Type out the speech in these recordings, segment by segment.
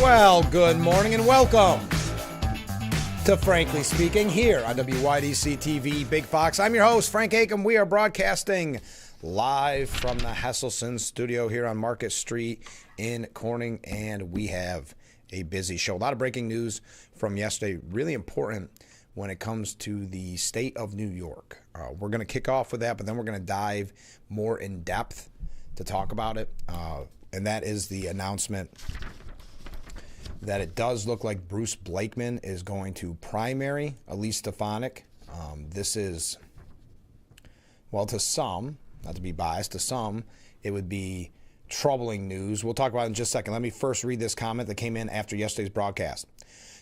Well, good morning and welcome to Frankly Speaking here on WYDC TV Big Fox. I'm your host, Frank Acom. We are broadcasting live from the Hesselson studio here on Market Street in Corning, and we have a busy show. A lot of breaking news from yesterday, really important when it comes to the state of New York. We're going to kick off with that, but then we're going to dive more in depth to talk about it, and that is the announcement that it does look like Bruce Blakeman is going to primary Elise Stefanik. This is, well, to some, not to be biased, to some, it would be troubling news. We'll talk about it in just a second. Let me first read this comment that came in after yesterday's broadcast.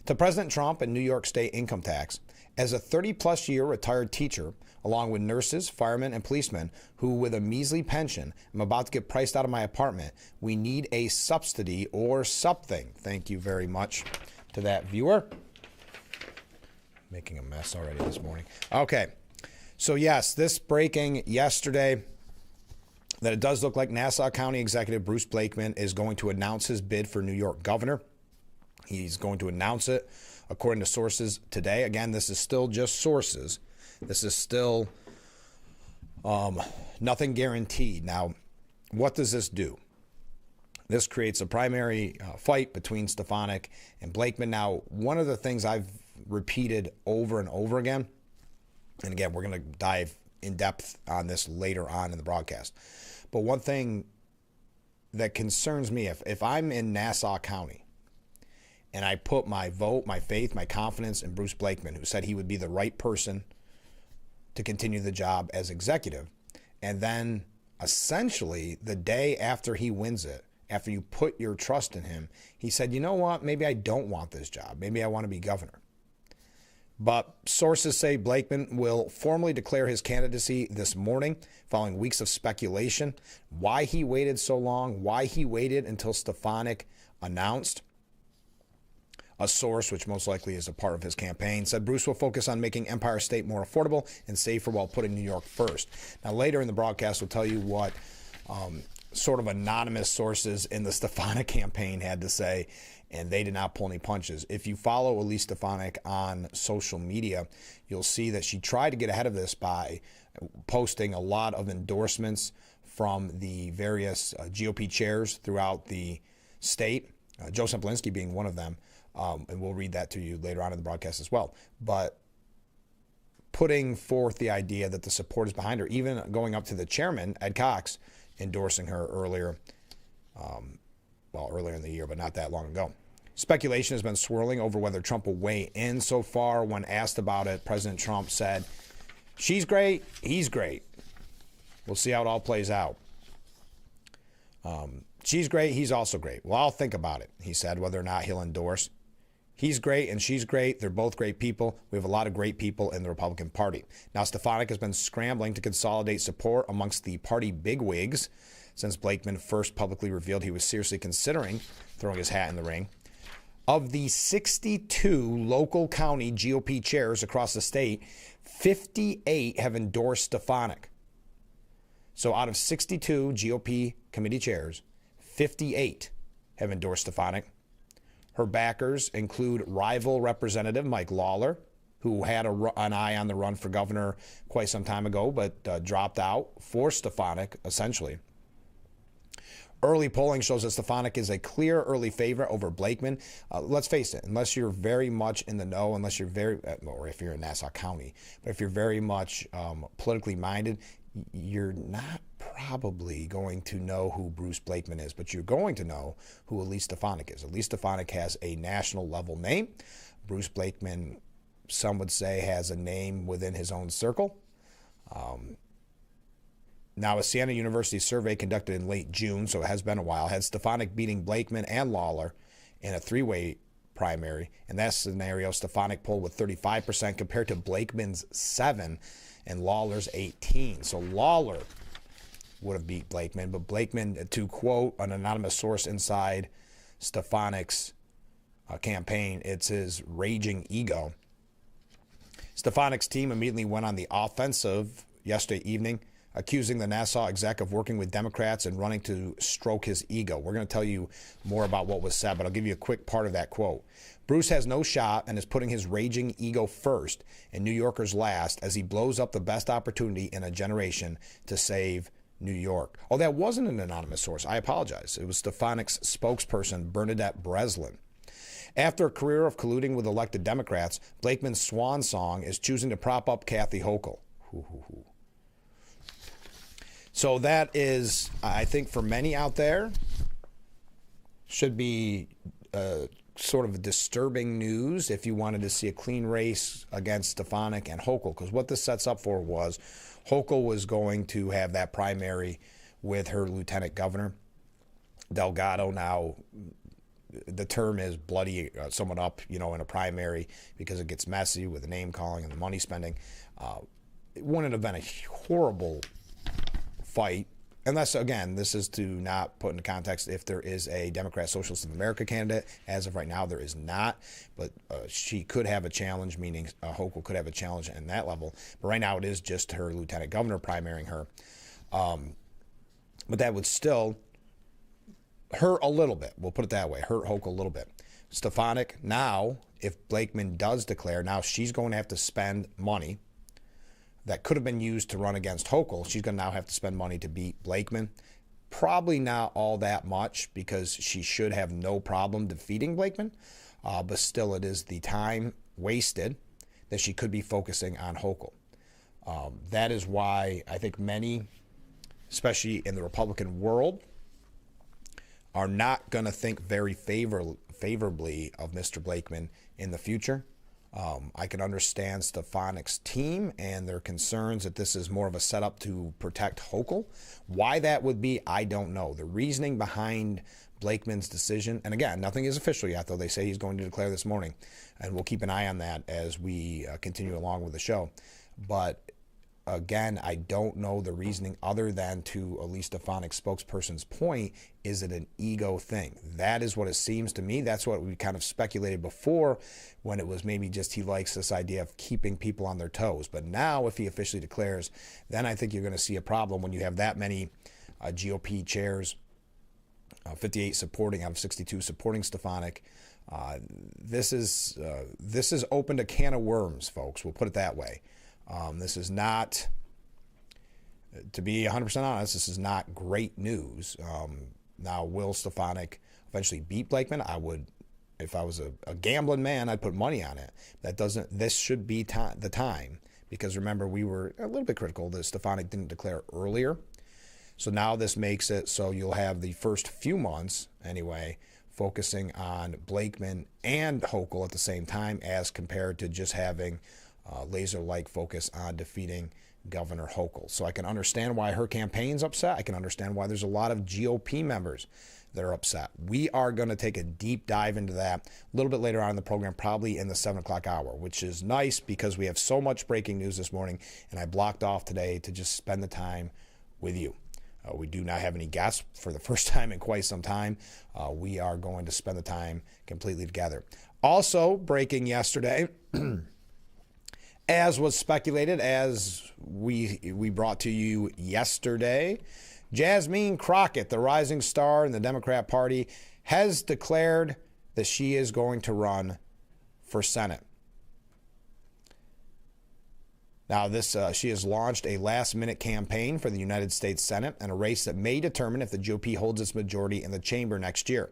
To President Trump and New York State income tax, as a 30-plus year retired teacher, along with nurses, firemen, and policemen who, with a measly pension, am about to get priced out of my apartment, we need a subsidy or something. Thank you very much to that viewer. Making a mess already this morning. Okay, so yes, this breaking yesterday that it does look like Nassau County Executive Bruce Blakeman is going to announce his bid for New York governor. He's going to announce it according to sources today. Again, this is still just sources. This is still nothing guaranteed. Now, what does this do? This creates a primary fight between Stefanik and Blakeman. Now, one of the things I've repeated over and over again, and again, we're going to dive in depth on this later on in the broadcast, but one thing that concerns me, if I'm in Nassau County, and I put my vote, my faith, my confidence in Bruce Blakeman, who said he would be the right person to continue the job as executive. And then essentially the day after he wins it, after you put your trust in him, he said, you know what, maybe I don't want this job. Maybe I want to be governor. But sources say Blakeman will formally declare his candidacy this morning following weeks of speculation. Why he waited so long, why he waited until Stefanik announced. A source, which most likely is a part of his campaign, said Bruce will focus on making Empire State more affordable and safer while putting New York first. Now, later in the broadcast, we'll tell you what sort of anonymous sources in the Stefanik campaign had to say, and they did not pull any punches. If you follow Elise Stefanik on social media, you'll see that she tried to get ahead of this by posting a lot of endorsements from the various GOP chairs throughout the state, Joe Semplinsky being one of them. And we'll read that to you later on in the broadcast as well. But putting forth the idea that the support is behind her, even going up to the chairman, Ed Cox, endorsing her earlier in the year, but not that long ago. Speculation has been swirling over whether Trump will weigh in. So far, when asked about it, President Trump said, she's great, he's great. We'll see how it all plays out. She's great, he's also great. Well, I'll think about it, he said, whether or not he'll endorse. He's great and she's great. They're both great people. We have a lot of great people in the Republican Party. Now, Stefanik has been scrambling to consolidate support amongst the party bigwigs since Blakeman first publicly revealed he was seriously considering throwing his hat in the ring. Of the 62 local county GOP chairs across the state, 58 have endorsed Stefanik. So out of 62 GOP committee chairs, 58 have endorsed Stefanik. Her backers include rival Representative Mike Lawler, who had an eye on the run for governor quite some time ago, but dropped out for Stefanik, essentially. Early polling shows that Stefanik is a clear early favorite over Blakeman. Let's face it, unless you're very much in the know, unless you're or if you're in Nassau County, but if you're very much politically minded, you're not probably going to know who Bruce Blakeman is, but you're going to know who Elise Stefanik is. Elise Stefanik has a national level name. Bruce Blakeman, some would say, has a name within his own circle. Now, a Siena University survey conducted in late June, so it has been a while, had Stefanik beating Blakeman and Lawler in a three-way primary. In that scenario, Stefanik polled with 35% compared to Blakeman's 7% and Lawler's 18%. So Lawler would have beat Blakeman, but Blakeman, to quote an anonymous source inside Stefanik's campaign, it's his raging ego. Stefanik's team immediately went on the offensive yesterday evening accusing the Nassau exec of working with Democrats and running to stroke his ego. We're going to tell you more about what was said, but I'll give you a quick part of that quote. Bruce has no shot and is putting his raging ego first and New Yorkers last as he blows up the best opportunity in a generation to save New York. Oh, that wasn't an anonymous source. I apologize. It was Stefanic's spokesperson, Bernadette Breslin. After a career of colluding with elected Democrats, Blakeman's swan song is choosing to prop up Kathy Hochul. So that is, I think, for many out there, should be sort of disturbing news if you wanted to see a clean race against Stefanik and Hochul, because what this sets up for was Hochul was going to have that primary with her lieutenant governor, Delgado. Now, the term is bloody someone up, in a primary because it gets messy with the name calling and the money spending. It wouldn't have been a horrible fight, unless, again, this is to not put into context if there is a Democrat Socialist of America candidate. As of right now, there is not, but she could have a challenge, meaning Hochul could have a challenge in that level. But right now, it is just her lieutenant governor primarying her. But that would still hurt a little bit. We'll put it that way. Hurt Hochul a little bit. Stefanik, now, if Blakeman does declare, now she's going to have to spend money that could have been used to run against Hochul. She's going to now have to spend money to beat Blakeman. Probably not all that much because she should have no problem defeating Blakeman. But still, it is the time wasted that she could be focusing on Hochul. That is why I think many, especially in the Republican world, are not going to think very favorably of Mr. Blakeman in the future. I can understand Stefanik's team and their concerns that this is more of a setup to protect Hochul. Why that would be, I don't know. The reasoning behind Blakeman's decision, and again, nothing is official yet, though they say he's going to declare this morning, and we'll keep an eye on that as we continue along with the show. But again, I don't know the reasoning other than, to at least Stefanik's spokesperson's point, is it an ego thing? That is what it seems to me. That's what we kind of speculated before, when it was maybe just he likes this idea of keeping people on their toes. But now, if he officially declares, then I think you're going to see a problem when you have that many GOP chairs, 58 supporting out of 62 supporting Stefanik. This is opened a can of worms, folks. We'll put it that way. This is not, to be 100% honest, this is not great news. Now, will Stefanik eventually beat Blakeman? I would, if I was a gambling man, I'd put money on it. This should be the time, because remember, we were a little bit critical that Stefanik didn't declare earlier. So now this makes it so you'll have the first few months, anyway, focusing on Blakeman and Hochul at the same time, as compared to just having laser-like focus on defeating Governor Hochul. So I can understand why her campaign's upset. I can understand why there's a lot of GOP members that are upset. We are going to take a deep dive into that a little bit later on in the program, probably in the 7 o'clock hour, which is nice because we have so much breaking news this morning, and I blocked off today to just spend the time with you. We do not have any guests for the first time in quite some time. We are going to spend the time completely together. Also, breaking yesterday, as was speculated, as we brought to you yesterday, Jasmine Crockett, the rising star in the Democrat Party, has declared that she is going to run for Senate. Now, she has launched a last-minute campaign for the United States Senate and a race that may determine if the GOP holds its majority in the chamber next year.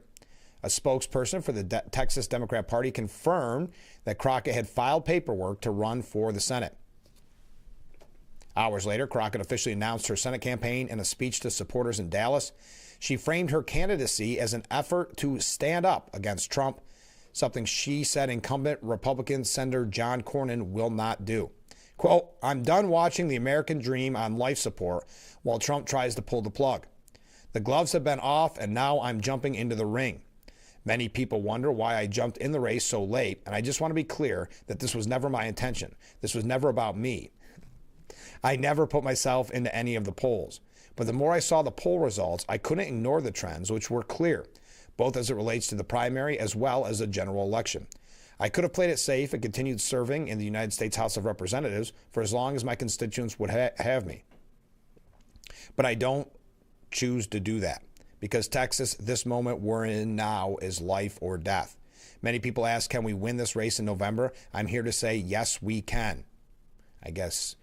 A spokesperson for the Texas Democrat Party confirmed that Crockett had filed paperwork to run for the Senate. Hours later, Crockett officially announced her Senate campaign in a speech to supporters in Dallas. She framed her candidacy as an effort to stand up against Trump, something she said incumbent Republican Senator John Cornyn will not do. Quote, "I'm done watching the American dream on life support while Trump tries to pull the plug. The gloves have been off, and now I'm jumping into the ring. Many people wonder why I jumped in the race so late, and I just want to be clear that this was never my intention. This was never about me. I never put myself into any of the polls. But the more I saw the poll results, I couldn't ignore the trends, which were clear, both as it relates to the primary as well as the general election. I could have played it safe and continued serving in the United States House of Representatives for as long as my constituents would have me. But I don't choose to do that because Texas, this moment we're in now, is life or death. Many people ask, can we win this race in November? I'm here to say, yes, we can. I guess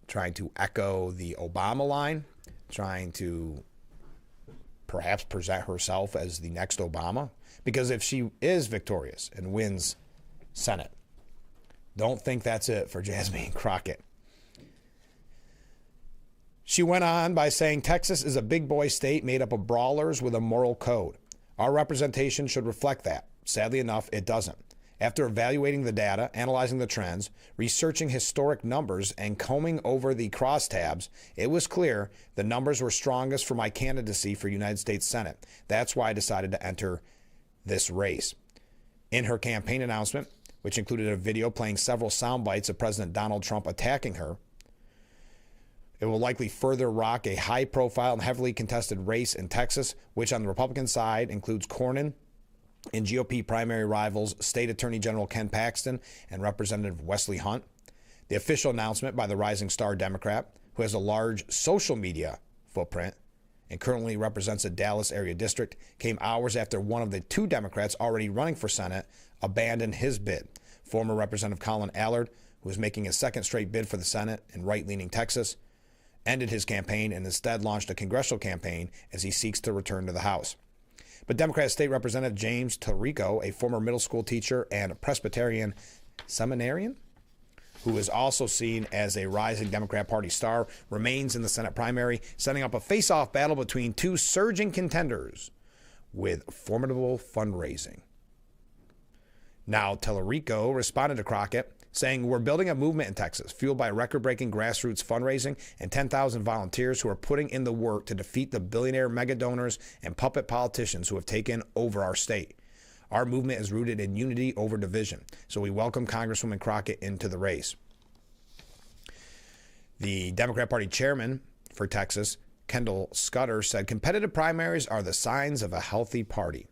trying to echo the Obama line, trying to perhaps present herself as the next Obama. Because if she is victorious and wins Senate, don't think that's it for Jasmine Crockett. She went on by saying, Texas is a big boy state made up of brawlers with a moral code. Our representation should reflect that. Sadly enough, it doesn't. After evaluating the data, analyzing the trends, researching historic numbers, and combing over the crosstabs, it was clear the numbers were strongest for my candidacy for United States Senate. That's why I decided to enter this race. In her campaign announcement, which included a video playing several sound bites of President Donald Trump attacking her, it will likely further rock a high-profile and heavily contested race in Texas, which on the Republican side includes Cornyn and GOP primary rivals State Attorney General Ken Paxton and Representative Wesley Hunt. The official announcement by the rising star Democrat, who has a large social media footprint and currently represents a Dallas area district, came hours after one of the two Democrats already running for Senate abandoned his bid. Former Representative Colin Allard, who is making his second straight bid for the Senate in right-leaning Texas, ended his campaign and instead launched a congressional campaign as he seeks to return to the House. But Democrat State Representative James Tallarico, a former middle school teacher and Presbyterian seminarian, who is also seen as a rising Democrat Party star, remains in the Senate primary, setting up a face-off battle between two surging contenders with formidable fundraising. Now, Tallarico responded to Crockett, saying, we're building a movement in Texas fueled by record-breaking grassroots fundraising and 10,000 volunteers who are putting in the work to defeat the billionaire mega donors and puppet politicians who have taken over our state. Our movement is rooted in unity over division, so we welcome Congresswoman Crockett into the race. The Democrat Party chairman for Texas, Kendall Scudder, said competitive primaries are the signs of a healthy party,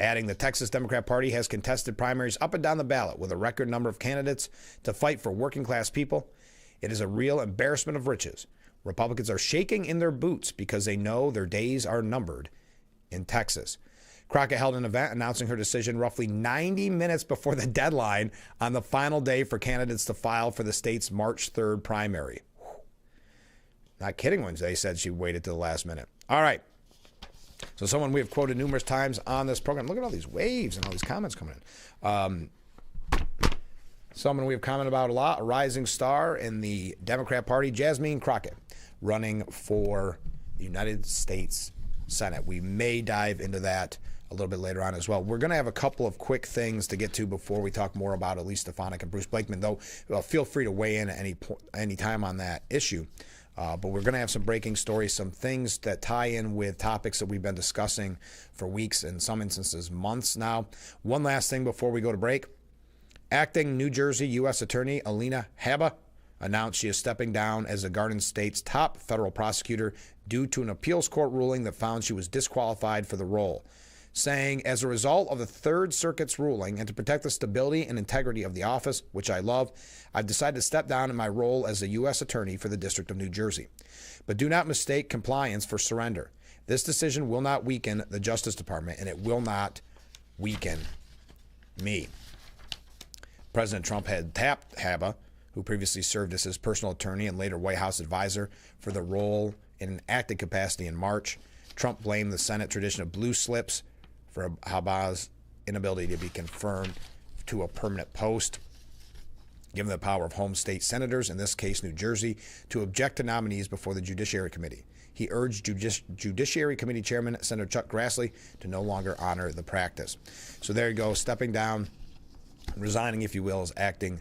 adding the Texas Democrat Party has contested primaries up and down the ballot with a record number of candidates to fight for working-class people. It is a real embarrassment of riches. Republicans are shaking in their boots because they know their days are numbered in Texas. Crockett held an event announcing her decision roughly 90 minutes before the deadline on the final day for candidates to file for the state's March 3rd primary. Not kidding when they said she waited to the last minute. All right. So someone we have quoted numerous times on this program. Look at all these waves and all these comments coming in. Someone we have commented about a lot, a rising star in the Democrat Party, Jasmine Crockett, running for the United States Senate. We may dive into that a little bit later on as well. We're going to have a couple of quick things to get to before we talk more about Elise Stefanik and Bruce Blakeman, though. Feel free to weigh in at any time on that issue. But we're going to have some breaking stories, some things that tie in with topics that we've been discussing for weeks, in some instances months now. One last thing before we go to break. Acting New Jersey U.S. Attorney Alina Habba announced she is stepping down as the Garden State's top federal prosecutor due to an appeals court ruling that found she was disqualified for the role, saying, as a result of the Third Circuit's ruling and to protect the stability and integrity of the office, which I love, I've decided to step down in my role as a U.S. Attorney for the District of New Jersey. But do not mistake compliance for surrender. This decision will not weaken the Justice Department, and it will not weaken me. President Trump had tapped Habba, who previously served as his personal attorney and later White House advisor, for the role in an acting capacity in March. Trump blamed the Senate tradition of blue slips for Habba's inability to be confirmed to a permanent post, given the power of home state senators, in this case New Jersey, to object to nominees before the Judiciary Committee. He urged Judiciary Committee Chairman Senator Chuck Grassley to no longer honor the practice. So there you go, stepping down, resigning, if you will, as acting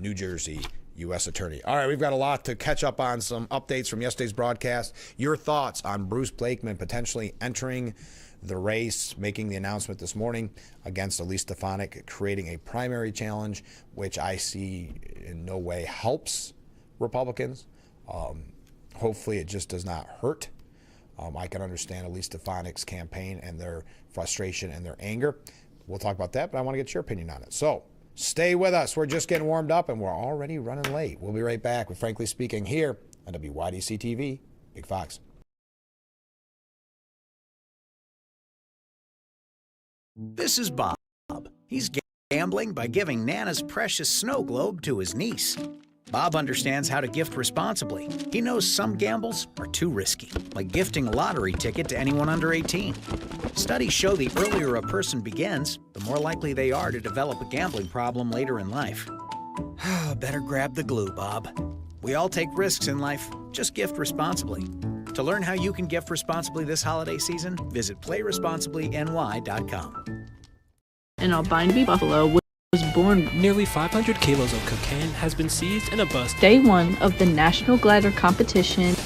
New Jersey U.S. Attorney. All right, we've got a lot to catch up on, some updates from yesterday's broadcast. Your thoughts on Bruce Blakeman potentially entering the race, making the announcement this morning against Elise Stefanik, creating a primary challenge, which I see in no way helps Republicans. Hopefully it just does not hurt. I can understand Elise Stefanik's campaign and their frustration and their anger. We'll talk about that, but I want to get your opinion on it. So stay with us. We're just getting warmed up, and we're already running late. We'll be right back with Frankly Speaking here on WYDC TV. Big Fox. This is Bob. He's gambling by giving Nana's precious snow globe to his niece. Bob understands how to gift responsibly. He knows some gambles are too risky, like gifting a lottery ticket to anyone under 18. Studies show the earlier a person begins, the more likely they are to develop a gambling problem later in life. Better grab the glue, Bob. We all take risks in life. Just gift responsibly. To learn how you can gift responsibly this holiday season, visit playresponsiblyny.com. An albino buffalo was born. Nearly 500 kilos of cocaine has been seized in a bus. Day one of the National Glider Competition.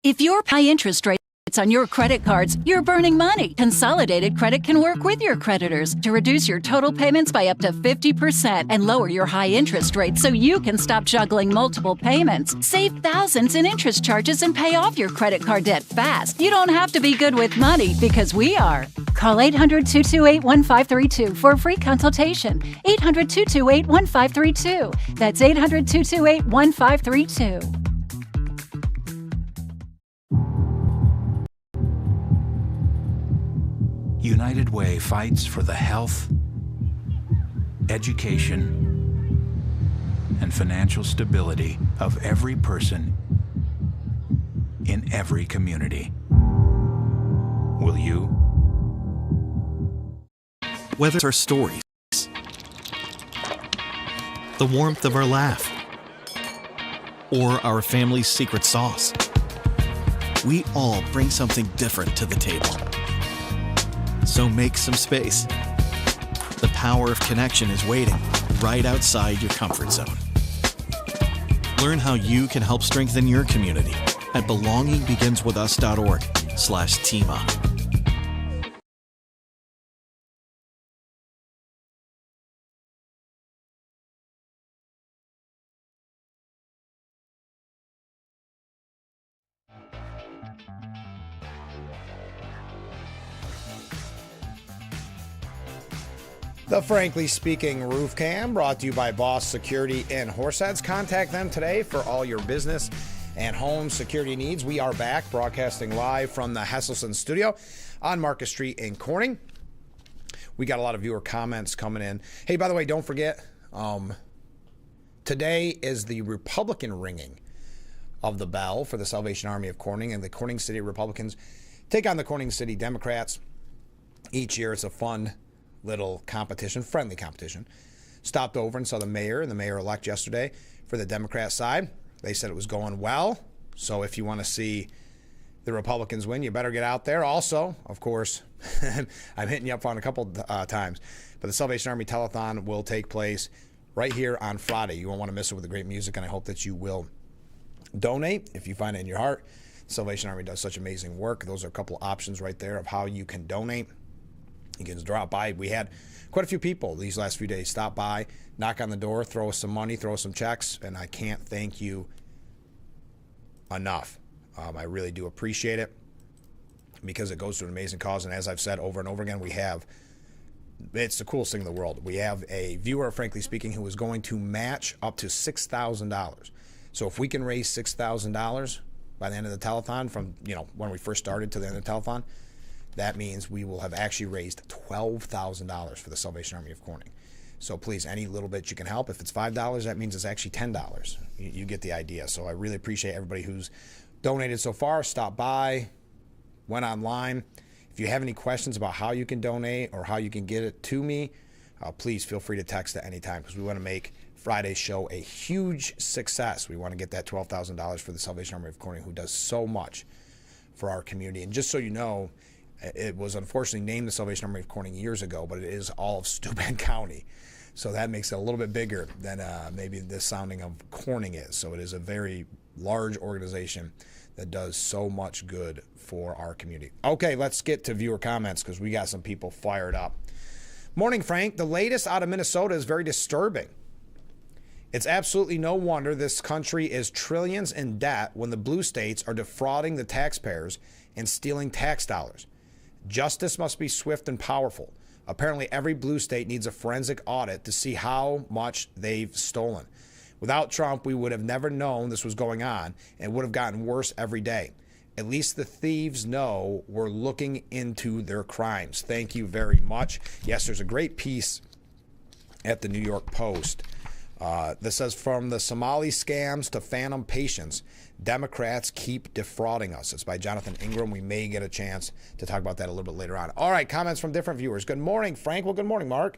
If your high interest rates on your credit cards, you're burning money. Consolidated Credit can work with your creditors to reduce your total payments by up to 50% and lower your high interest rates so you can stop juggling multiple payments. Save thousands in interest charges and pay off your credit card debt fast. You don't have to be good with money because we are. Call 800-228-1532 for a free consultation. 800-228-1532. That's 800-228-1532. United Way fights for the health, education, and financial stability of every person in every community. Will you? Whether it's our stories, the warmth of our laugh, or our family's secret sauce, we all bring something different to the table. So make some space. The power of connection is waiting right outside your comfort zone. Learn how you can help strengthen your community at belongingbeginswithus.org/teamup. The Frankly Speaking Roof Cam, brought to you by Boss Security in Horseheads. Contact them today for all your business and home security needs. We are back broadcasting live from the Hesselson studio on Market Street in Corning. We got a lot of viewer comments coming in. Hey, by the way, don't forget, today is the Republican ringing of the bell for the Salvation Army of Corning, and the Corning City Republicans take on the Corning City Democrats. Each year it's a fun little competition, friendly competition. Stopped over and saw the mayor and the mayor-elect yesterday for the Democrat side. They said it was going well. So if you want to see the Republicans win, you better get out there. Also, of course, I'm hitting you up on a couple times, but the Salvation Army Telethon will take place right here on Friday. You won't want to miss it with the great music, and I hope that you will donate if you find it in your heart. The Salvation Army does such amazing work. Those are a couple options right there of how you can donate. You can drop by. We had quite a few people these last few days stop by, knock on the door, throw us some money, throw us some checks, and I can't thank you enough. I really do appreciate it because it goes to an amazing cause. And as I've said over and over again, it's the coolest thing in the world. We have a viewer, frankly speaking, who is going to match up to $6,000. So if we can raise $6,000 by the end of the telethon from, when we first started to the end of the telethon, that means we will have actually raised $12,000 for the Salvation Army of Corning. So please, any little bit you can help. If it's $5, that means it's actually $10. You get the idea. So I really appreciate everybody who's donated so far. Stop by, went online. If you have any questions about how you can donate or how you can get it to me, please feel free to text at any time because we want to make Friday's show a huge success. We want to get that $12,000 for the Salvation Army of Corning, who does so much for our community. And just so you know, it was unfortunately named the Salvation Army of Corning years ago, but it is all of Steuben County. So that makes it a little bit bigger than maybe the sounding of Corning is. So it is a very large organization that does so much good for our community. Okay, let's get to viewer comments because we got some people fired up. Morning, Frank. The latest out of Minnesota is very disturbing. It's absolutely no wonder this country is trillions in debt when the blue states are defrauding the taxpayers and stealing tax dollars. Justice must be swift and powerful. Apparently, every blue state needs a forensic audit to see how much they've stolen. Without Trump, we would have never known this was going on and would have gotten worse every day. At least the thieves know we're looking into their crimes. Thank you very much. Yes, there's a great piece at the New York Post that says, from the Somali scams to phantom patients, Democrats keep defrauding us. It's by Jonathan Ingram. We may get a chance to talk about that a little bit later on. All right, comments from different viewers. Good morning, Frank. Well, good morning, Mark.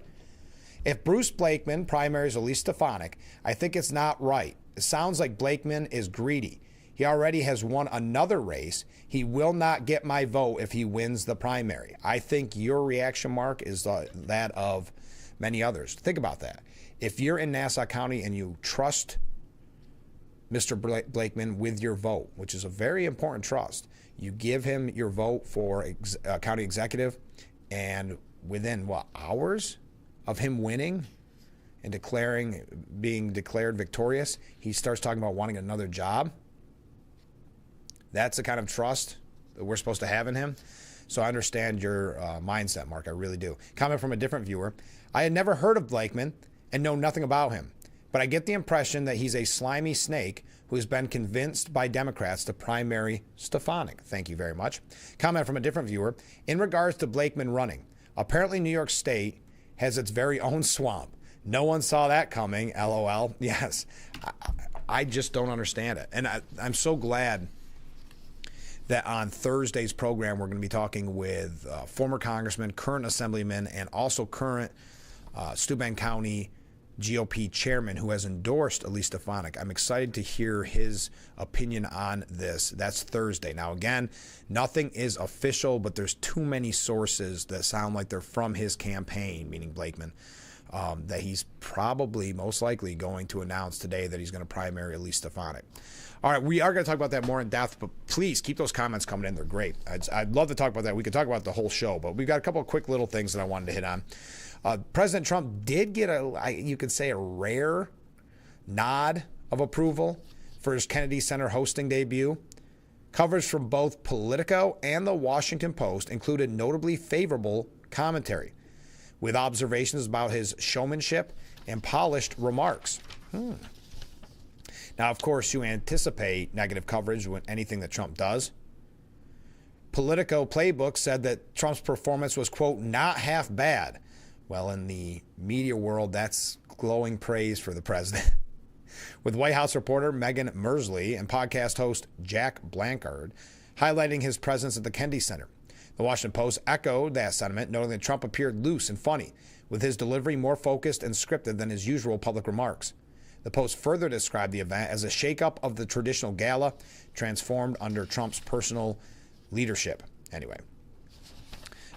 If Bruce Blakeman primaries Elise Stefanik, I think it's not right. It sounds like Blakeman is greedy. He already has won another race. He will not get my vote if he wins the primary. I think your reaction, Mark, is that of many others. Think about that. If you're in Nassau County and you trust Mr. Blakeman with your vote, which is a very important trust, you give him your vote for county executive, and within, hours of him winning and being declared victorious, he starts talking about wanting another job. That's the kind of trust that we're supposed to have in him. So I understand your mindset, Mark. I really do. Comment from a different viewer. I had never heard of Blakeman and know nothing about him, but I get the impression that he's a slimy snake who has been convinced by Democrats to primary Stefanik. Thank you very much. Comment from a different viewer. In regards to Blakeman running, apparently New York State has its very own swamp. No one saw that coming, LOL. Yes, I just don't understand it. And I'm so glad that on Thursday's program, we're going to be talking with former congressman, current assemblyman, and also current Steuben County GOP chairman who has endorsed Elise Stefanik. I'm excited to hear his opinion on this. That's Thursday. Now, again, nothing is official, but there's too many sources that sound like they're from his campaign, meaning Blakeman, that he's probably, most likely, going to announce today that he's going to primary Elise Stefanik. All right, we are going to talk about that more in depth, but please keep those comments coming in. They're great. I'd love to talk about that. We could talk about the whole show, but we've got a couple of quick little things that I wanted to hit on. President Trump did get you could say, a rare nod of approval for his Kennedy Center hosting debut. Coverage from both Politico and the Washington Post included notably favorable commentary, with observations about his showmanship and polished remarks. Now, of course, you anticipate negative coverage with anything that Trump does. Politico Playbook said that Trump's performance was, quote, not half bad. Well, in the media world, that's glowing praise for the president. With White House reporter Megan Mersley and podcast host Jack Blancard highlighting his presence at the Kennedy Center. The Washington Post echoed that sentiment, noting that Trump appeared loose and funny, with his delivery more focused and scripted than his usual public remarks. The Post further described the event as a shakeup of the traditional gala, transformed under Trump's personal leadership. Anyway,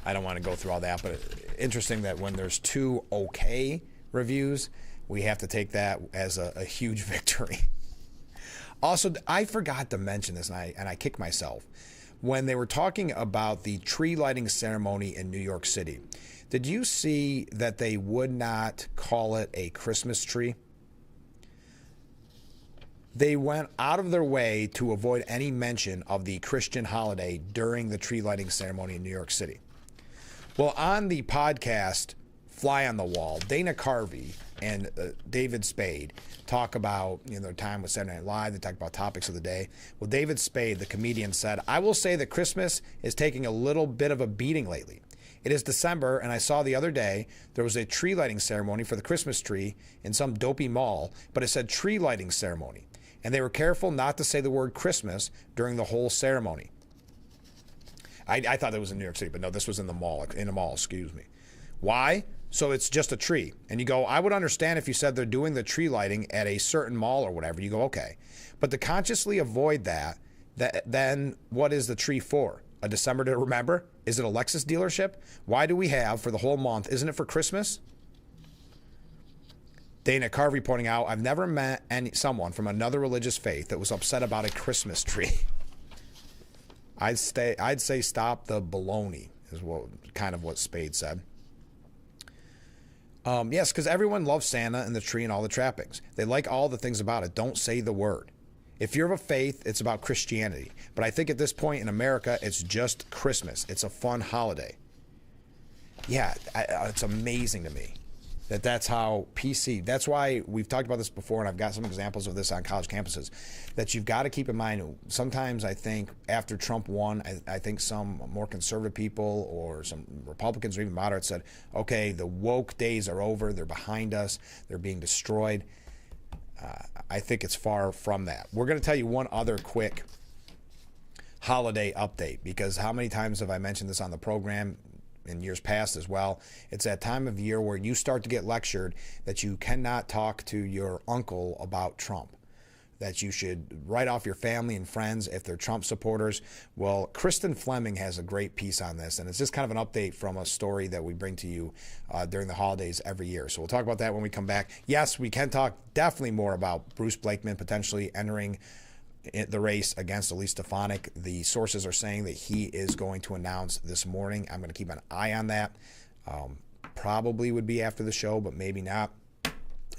I don't want to go through all that, but interesting that when there's two okay reviews, we have to take that as a huge victory. Also, I forgot to mention this, and I kicked myself. When they were talking about the tree lighting ceremony in New York City, did you see that they would not call it a Christmas tree? They went out of their way to avoid any mention of the Christian holiday during the tree lighting ceremony in New York City. Well, on the podcast Fly on the Wall, Dana Carvey and David Spade talk about their time with Saturday Night Live. They talk about topics of the day. Well, David Spade, the comedian, said, "I will say that Christmas is taking a little bit of a beating lately. It is December, and I saw the other day there was a tree lighting ceremony for the Christmas tree in some dopey mall, but it said tree lighting ceremony. And they were careful not to say the word Christmas during the whole ceremony." I thought that was in New York City, but no, this was in a mall, excuse me. Why? So it's just a tree. And you go, I would understand if you said they're doing the tree lighting at a certain mall or whatever. You go, okay. But to consciously avoid that, then what is the tree for? A December to remember? Is it a Lexus dealership? Why do we have for the whole month? Isn't it for Christmas? Dana Carvey pointing out, I've never met someone from another religious faith that was upset about a Christmas tree. I'd say stop the baloney is what Spade said. Yes, because everyone loves Santa and the tree and all the trappings. They like all the things about it. Don't say the word. If you're of a faith, it's about Christianity. But I think at this point in America, it's just Christmas. It's a fun holiday. Yeah, it's amazing to me That's how PC. That's why we've talked about this before, and I've got some examples of this on college campuses, that you've got to keep in mind. Sometimes I think after Trump won, I think some more conservative people or some Republicans or even moderates said, okay, the woke days are over. They're behind us. They're being destroyed. I think it's far from that. We're going to tell you one other quick holiday update, because how many times have I mentioned this on the program in years past as well? It's that time of year where you start to get lectured that you cannot talk to your uncle about Trump, that you should write off your family and friends if they're Trump supporters. Well, Kristen Fleming has a great piece on this, and it's just kind of an update from a story that we bring to you during the holidays every year. So we'll talk about that when we come back. Yes, we can talk definitely more about Bruce Blakeman potentially entering the race against Elise Stefanik. The sources are saying that he is going to announce this morning. I'm going to keep an eye on that. Probably would be after the show, but maybe not.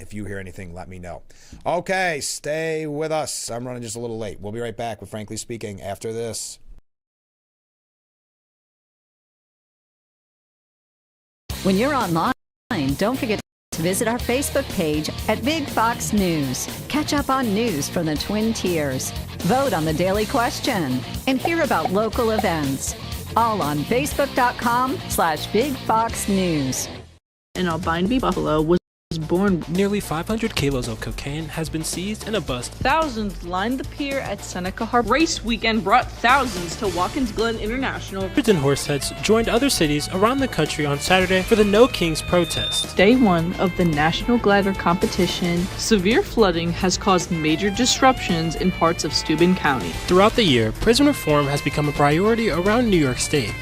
If you hear anything, let me know. Okay, stay with us. I'm running just a little late. We'll be right back with Frankly Speaking after this. When you're online, don't forget to visit our Facebook page at Big Fox News. Catch up on news from the Twin Tiers. Vote on the daily question and hear about local events. All on Facebook.com/Big Fox News. In Albany, Buffalo, was born. Nearly 500 kilos of cocaine has been seized in a bus. Thousands lined the pier at Seneca Harbor. Race weekend brought thousands to Watkins Glen International. Hundreds and horseheads joined other cities around the country on Saturday for the No Kings protest. Day one of the National Glider Competition. Severe flooding has caused major disruptions in parts of Steuben County. Throughout the year, prison reform has become a priority around New York State.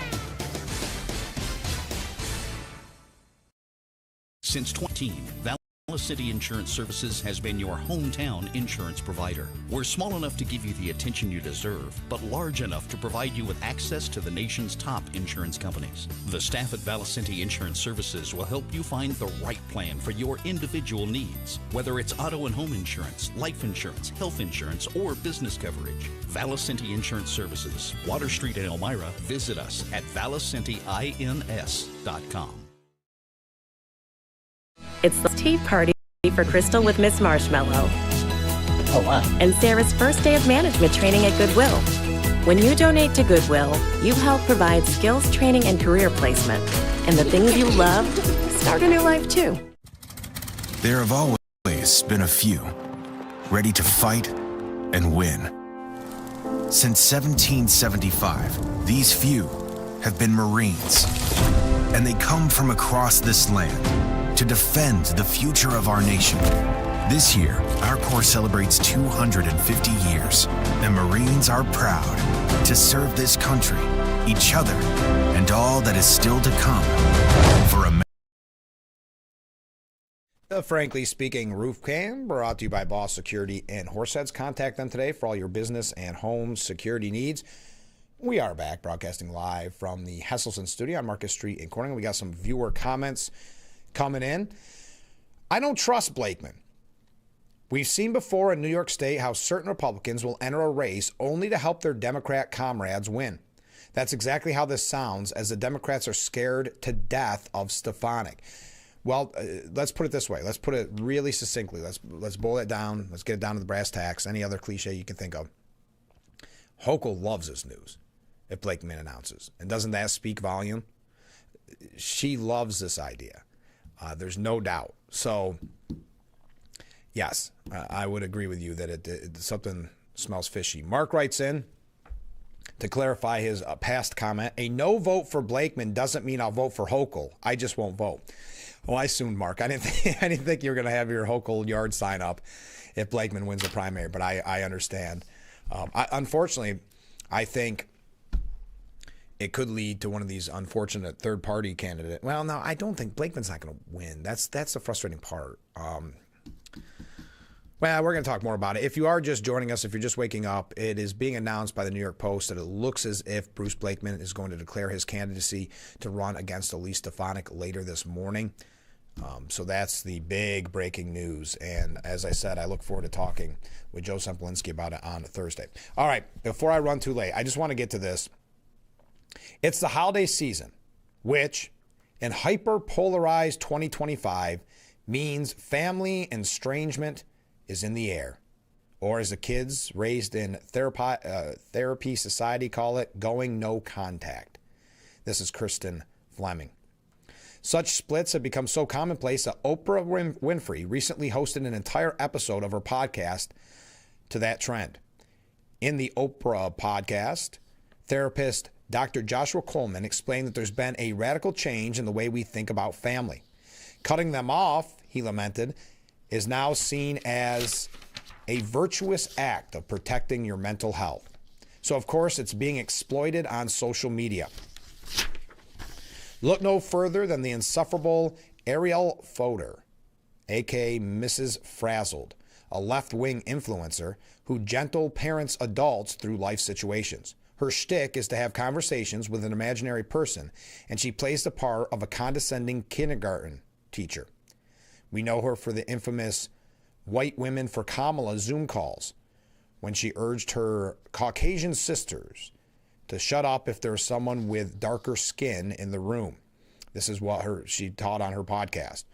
Since 2010, Vallis City Insurance Services has been your hometown insurance provider. We're small enough to give you the attention you deserve, but large enough to provide you with access to the nation's top insurance companies. The staff at Vallis City Insurance Services will help you find the right plan for your individual needs, whether it's auto and home insurance, life insurance, health insurance, or business coverage. Vallis City Insurance Services, Water Street in Elmira. Visit us at valliscintyins.com. It's the tea party for Crystal with Miss Marshmallow. Oh, wow. And Sarah's first day of management training at Goodwill. When you donate to Goodwill, you help provide skills training and career placement. And the things you love start a new life too. There have always been a few ready to fight and win. Since 1775, these few have been Marines. And they come from across this land to defend the future of our nation. This year, our Corps celebrates 250 years, and Marines are proud to serve this country, each other, and all that is still to come for America. Frankly Speaking roof cam brought to you by Boss Security and Horseheads. Contact them today for all your business and home security needs. We are back broadcasting live from the Hesselson studio on Marcus Street in Corning. We got some viewer comments coming in. I don't trust Blakeman. We've seen before in New York State how certain Republicans will enter a race only to help their Democrat comrades win. That's exactly how this sounds, as the Democrats are scared to death of Stefanik. Well, let's put it this way. Let's put it really succinctly. Let's boil it down. Let's get it down to the brass tacks. Any other cliche you can think of. Hochul loves this news if Blakeman announces. And doesn't that speak volume? She loves this idea. There's no doubt. So, yes, I would agree with you that something smells fishy. Mark writes in to clarify his past comment. A no vote for Blakeman doesn't mean I'll vote for Hochul. I just won't vote. Well, I assumed, Mark. I didn't think you were going to have your Hochul yard sign up if Blakeman wins the primary, but I understand. Unfortunately, I think it could lead to one of these unfortunate third-party candidate. Well, no, I don't think Blakeman's not going to win. That's the frustrating part. Well, we're going to talk more about it. If you are just joining us, if you're just waking up, it is being announced by the New York Post that it looks as if Bruce Blakeman is going to declare his candidacy to run against Elise Stefanik later this morning. So that's the big breaking news. And as I said, I look forward to talking with Joe Sempolinski about it on Thursday. All right, before I run too late, I just want to get to this. It's the holiday season, which In hyper-polarized 2025 means family estrangement is in the air. Or as the kids raised in therapy society call it, going no contact. This is Kristen Fleming. Such splits have become so commonplace that Oprah Winfrey recently hosted an entire episode of her podcast to that trend. In the Oprah podcast, therapist Dr. Joshua Coleman explained that there's been a radical change in the way we think about family. Cutting them off, he lamented, is now seen as a virtuous act of protecting your mental health. So, of course, it's being exploited on social media. Look no further than the insufferable Ariel Foder, a.k.a. Mrs. Frazzled, a left-wing influencer who gentle parents adults through life situations. Her shtick is to have conversations with an imaginary person, and she plays the part of a condescending kindergarten teacher. We know her for the infamous White Women for Kamala Zoom calls, when she urged her Caucasian sisters to shut up if there's someone with darker skin in the room. This is what she taught on her podcast.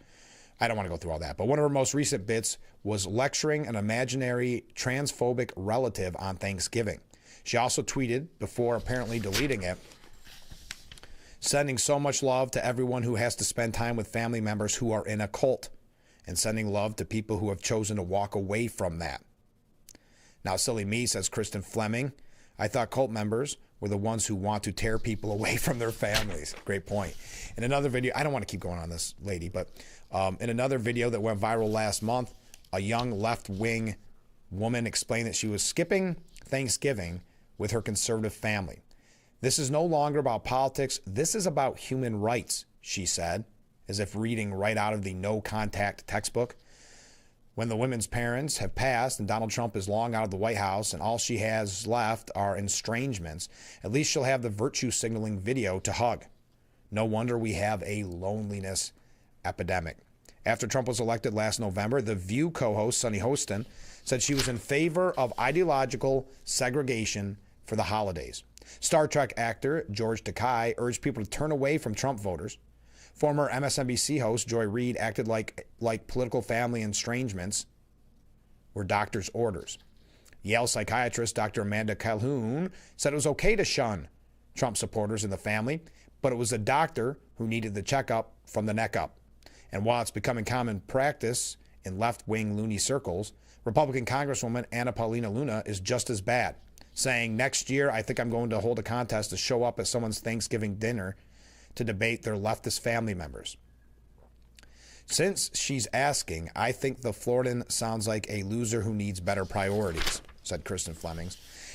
I don't want to go through all that, but one of her most recent bits was lecturing an imaginary transphobic relative on Thanksgiving. She also tweeted, before apparently deleting it, sending so much love to everyone who has to spend time with family members who are in a cult, and sending love to people who have chosen to walk away from that. Now, silly me, says Kristen Fleming, I thought cult members were the ones who want to tear people away from their families. Great point. In another video, I don't want to keep going on this lady, but in another video that went viral last month, a young left-wing woman explained that she was skipping Thanksgiving with her conservative family. This is no longer about politics. This is about human rights, she said, as if reading right out of the no contact textbook. When the women's parents have passed and Donald Trump is long out of the White House and all she has left are estrangements, at least she'll have the virtue signaling video to hug. No wonder we have a loneliness epidemic. After Trump was elected last November, The View co-host Sunny Hostin said she was in favor of ideological segregation for the holidays. Star Trek actor George Takei urged people to turn away from Trump voters. Former MSNBC host Joy Reid acted like political family estrangements were doctor's orders. Yale psychiatrist Dr. Amanda Calhoun said it was okay to shun Trump supporters in the family, but it was a doctor who needed the checkup from the neck up. And while it's becoming common practice in left-wing loony circles, Republican Congresswoman Anna Paulina Luna is just as bad, saying, next year I think I'm going to hold a contest to show up at someone's Thanksgiving dinner to debate their leftist family members. Since she's asking, I think the Floridan sounds like a loser who needs better priorities, said Kristen Fleming.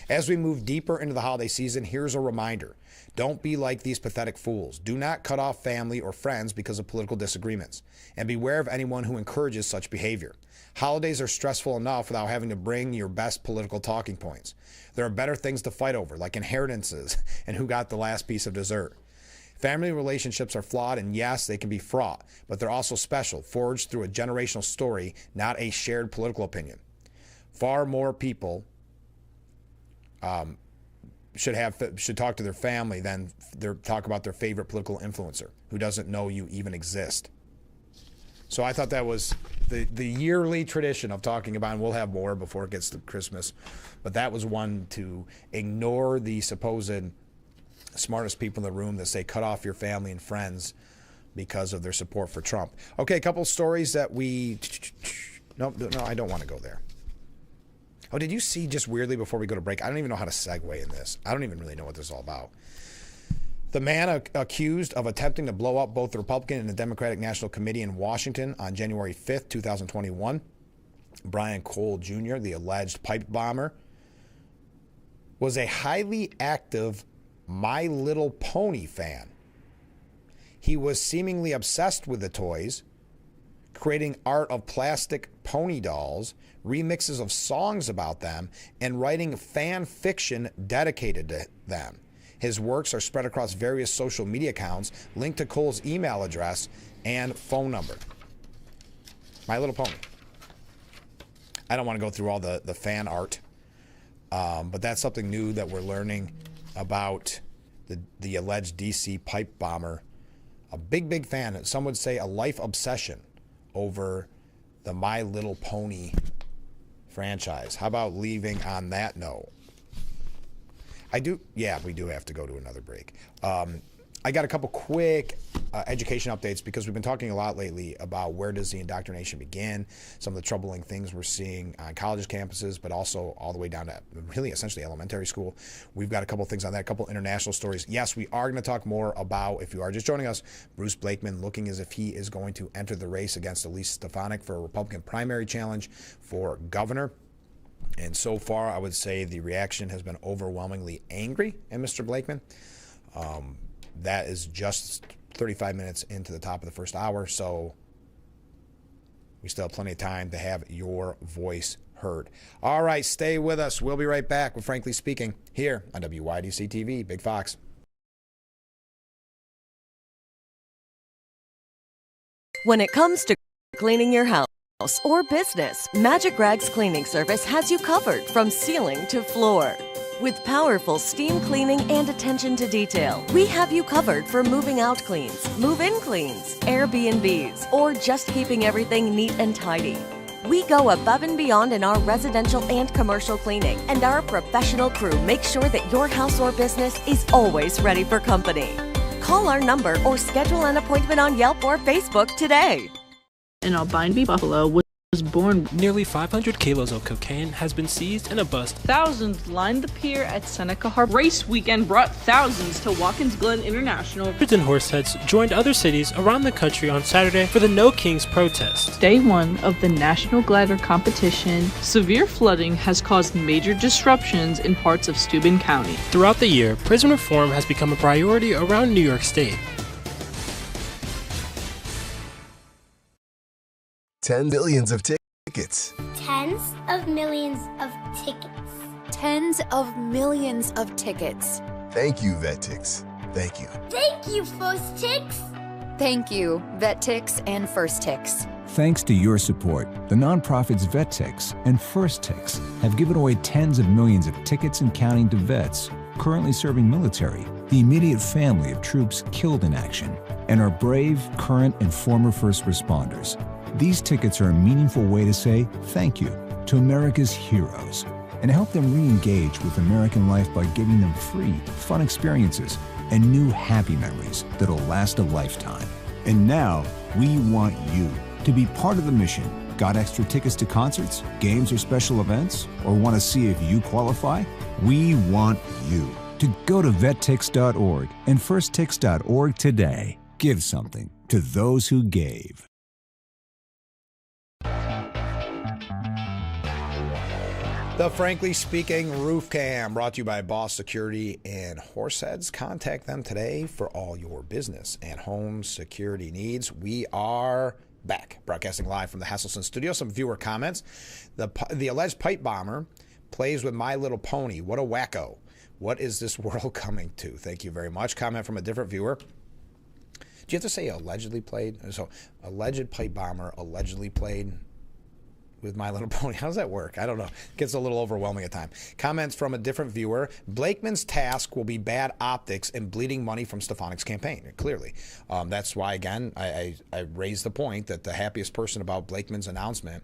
As we move deeper into the holiday season, here's a reminder. Don't be like these pathetic fools. Do not cut off family or friends because of political disagreements. And beware of anyone who encourages such behavior. Holidays are stressful enough without having to bring your best political talking points. There are better things to fight over, like inheritances and who got the last piece of dessert. Family relationships are flawed, and yes, they can be fraught, but they're also special, forged through a generational story, not a shared political opinion. Far more people should talk to their family than talk about their favorite political influencer who doesn't know you even exist. So I thought that was the yearly tradition of talking about, and we'll have more before it gets to Christmas, but that was one to ignore the supposed smartest people in the room that say cut off your family and friends because of their support for Trump. Okay, a couple stories that no, I don't want to go there. Oh, did you see just weirdly before we go to break? I don't even know how to segue in this. I don't even really know what this is all about. The man accused of attempting to blow up both the Republican and the Democratic National Committee in Washington on January 5th, 2021, Brian Cole Jr., the alleged pipe bomber, was a highly active My Little Pony fan. He was seemingly obsessed with the toys, creating art of plastic pony dolls, remixes of songs about them, and writing fan fiction dedicated to them. His works are spread across various social media accounts, linked to Cole's email address and phone number. My Little Pony. I don't want to go through all the fan art, but that's something new that we're learning about the alleged DC pipe bomber a big fan, some would say a life obsession over the My Little Pony franchise. How about leaving on that note? We do have to go to another break. I got a couple quick education updates because we've been talking a lot lately about where does the indoctrination begin, some of the troubling things we're seeing on college campuses, but also all the way down to really essentially elementary school. We've got a couple things on that, a couple international stories. Yes, we are going to talk more about, if you are just joining us, Bruce Blakeman looking as if he is going to enter the race against Elise Stefanik for a Republican primary challenge for governor. And so far, I would say the reaction has been overwhelmingly angry at Mr. Blakeman. That is just 35 minutes into the top of the first hour, so we still have plenty of time to have your voice heard. All right, stay with us. We'll be right back with Frankly Speaking here on WYDC TV, Big Fox. When it comes to cleaning your house or business, Magic Rags Cleaning Service has you covered from ceiling to floor. With powerful steam cleaning and attention to detail, we have you covered for moving out cleans, move-in cleans, Airbnbs, or just keeping everything neat and tidy. We go above and beyond in our residential and commercial cleaning, and our professional crew makes sure that your house or business is always ready for company. Call our number or schedule an appointment on Yelp or Facebook today. An Albany buffalo was born. Nearly 500 kilos of cocaine has been seized in a bust. Thousands lined the pier at Seneca Harbor. Race weekend brought thousands to Watkins Glen International. Hundreds and horseheads joined other cities around the country on Saturday for the No Kings protest. Day one of the National Glider Competition, severe flooding has caused major disruptions in parts of Steuben County. Throughout the year, prison reform has become a priority around New York State. 10 billions of tickets. Tens of millions of tickets. Tens of millions of tickets. Thank you, VetTix. Thank you. Thank you, First Tix. Thank you, VetTix and First Tix. Thanks to your support, the nonprofits VetTix and First Tix have given away tens of millions of tickets and counting to vets currently serving military, the immediate family of troops killed in action, and our brave, current, and former first responders. These tickets are a meaningful way to say thank you to America's heroes and help them re-engage with American life by giving them free, fun experiences and new happy memories that'll last a lifetime. And now, we want you to be part of the mission. Got extra tickets to concerts, games, or special events? Or want to see if you qualify? We want you to go to vettix.org and firsttix.org today. Give something to those who gave. The Frankly Speaking Roof Cam, brought to you by Boss Security and Horseheads. Contact them today for all your business and home security needs. We are back, broadcasting live from the Hasselson studio. Some viewer comments. The alleged pipe bomber plays with My Little Pony. What a wacko. What is this world coming to? Thank you very much. Comment from a different viewer. Do you have to say allegedly played? So, alleged pipe bomber allegedly played with My Little Pony. How does that work? I don't know. It gets a little overwhelming at times. Comments from a different viewer. Blakeman's task will be bad optics and bleeding money from Stefanik's campaign, clearly. That's why, again, I raised the point that the happiest person about Blakeman's announcement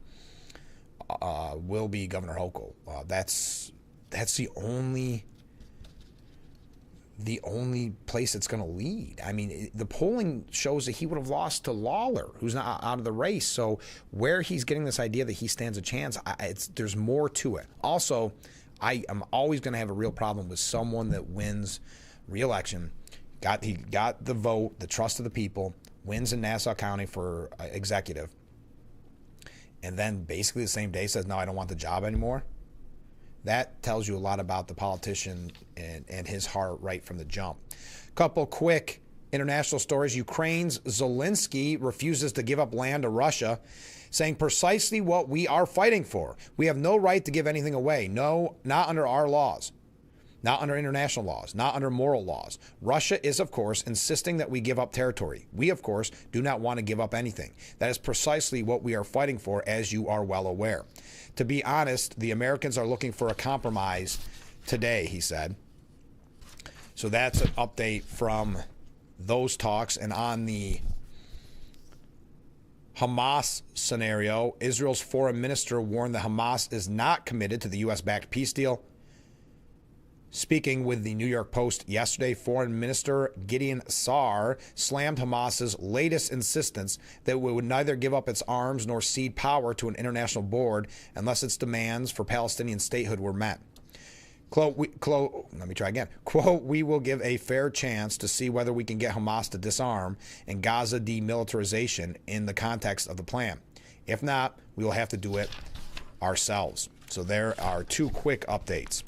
will be Governor Hochul. That's the only place it's going to lead. I mean, the polling shows that he would have lost to Lawler, who's not out of the race. So where he's getting this idea that he stands a chance, there's more to it. Also, I am always going to have a real problem with someone that wins re-election. He got the vote, the trust of the people, wins in Nassau County for executive, and then basically the same day says, no, I don't want the job anymore. That tells you a lot about the politician and his heart right from the jump. Couple quick international stories. Ukraine's Zelensky refuses to give up land to Russia, saying precisely what we are fighting for. We have no right to give anything away. No, not under our laws, not under international laws, not under moral laws. Russia is, of course, insisting that we give up territory. We, of course, do not want to give up anything. That is precisely what we are fighting for, as you are well aware. To be honest, the Americans are looking for a compromise today, he said. So that's an update from those talks. And on the Hamas scenario, Israel's foreign minister warned that Hamas is not committed to the U.S.-backed peace deal. Speaking with the New York Post yesterday, Foreign Minister Gideon Saar slammed Hamas's latest insistence that it would neither give up its arms nor cede power to an international board unless its demands for Palestinian statehood were met. Quote, let me try again. Quote, we will give a fair chance to see whether we can get Hamas to disarm and Gaza demilitarization in the context of the plan. If not, we will have to do it ourselves. So there are two quick updates.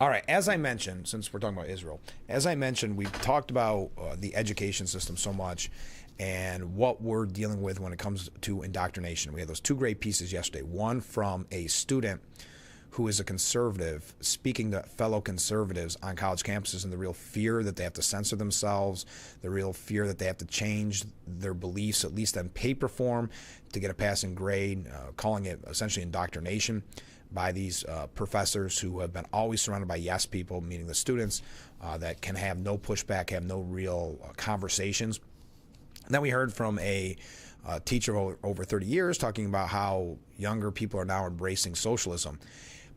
All right, as I mentioned, since we're talking about Israel, as I mentioned, we've talked about the education system so much and what we're dealing with when it comes to indoctrination. We had those two great pieces yesterday, one from a student who is a conservative, speaking to fellow conservatives on college campuses and the real fear that they have to censor themselves, the real fear that they have to change their beliefs, at least in paper form, to get a passing grade, calling it essentially indoctrination by these professors who have been always surrounded by yes people, meaning the students, that can have no pushback, have no real conversations. And then we heard from a teacher over 30 years talking about how younger people are now embracing socialism.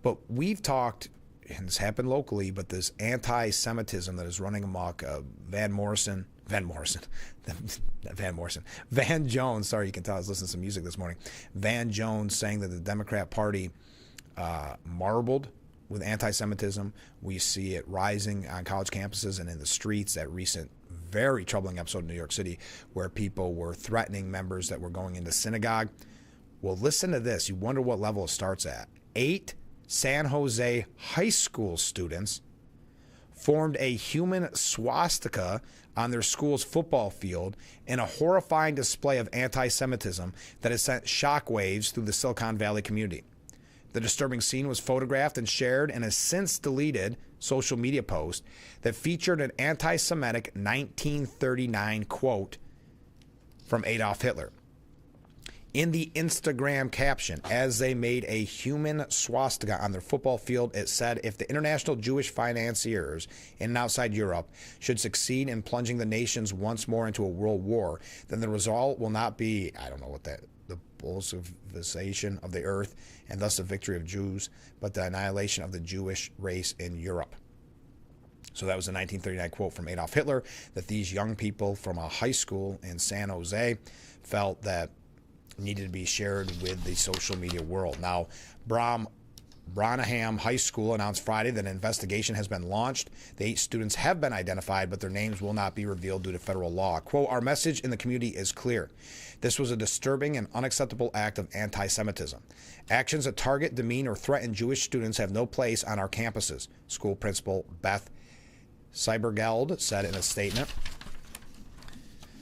But we've talked, and it's happened locally, but this anti-Semitism that is running amok, Van Jones, sorry, you can tell I was listening to some music this morning. Van Jones saying that the Democrat Party marbled with anti-Semitism. We see it rising on college campuses and in the streets. That recent, very troubling episode in New York City where people were threatening members that were going into synagogue. Well, listen to this. You wonder what level it starts at. 8 San Jose high school students formed a human swastika on their school's football field in a horrifying display of anti-Semitism that has sent shockwaves through the Silicon Valley community. The disturbing scene was photographed and shared in a since deleted social media post that featured an anti-Semitic 1939 quote from Adolf Hitler. In the Instagram caption, as they made a human swastika on their football field, it said, if the international Jewish financiers in and outside Europe should succeed in plunging the nations once more into a world war, then the result will not be, I don't know what that, the Bolshevization of the earth and thus the victory of Jews, but the annihilation of the Jewish race in Europe. So that was a 1939 quote from Adolf Hitler that these young people from a high school in San Jose felt that needed to be shared with the social media world. Now, Branham High School announced Friday that an investigation has been launched. The 8 students have been identified, but their names will not be revealed due to federal law. Quote, our message in the community is clear. This was a disturbing and unacceptable act of anti-Semitism. Actions that target, demean, or threaten Jewish students have no place on our campuses, school principal Beth Seibergeld said in a statement.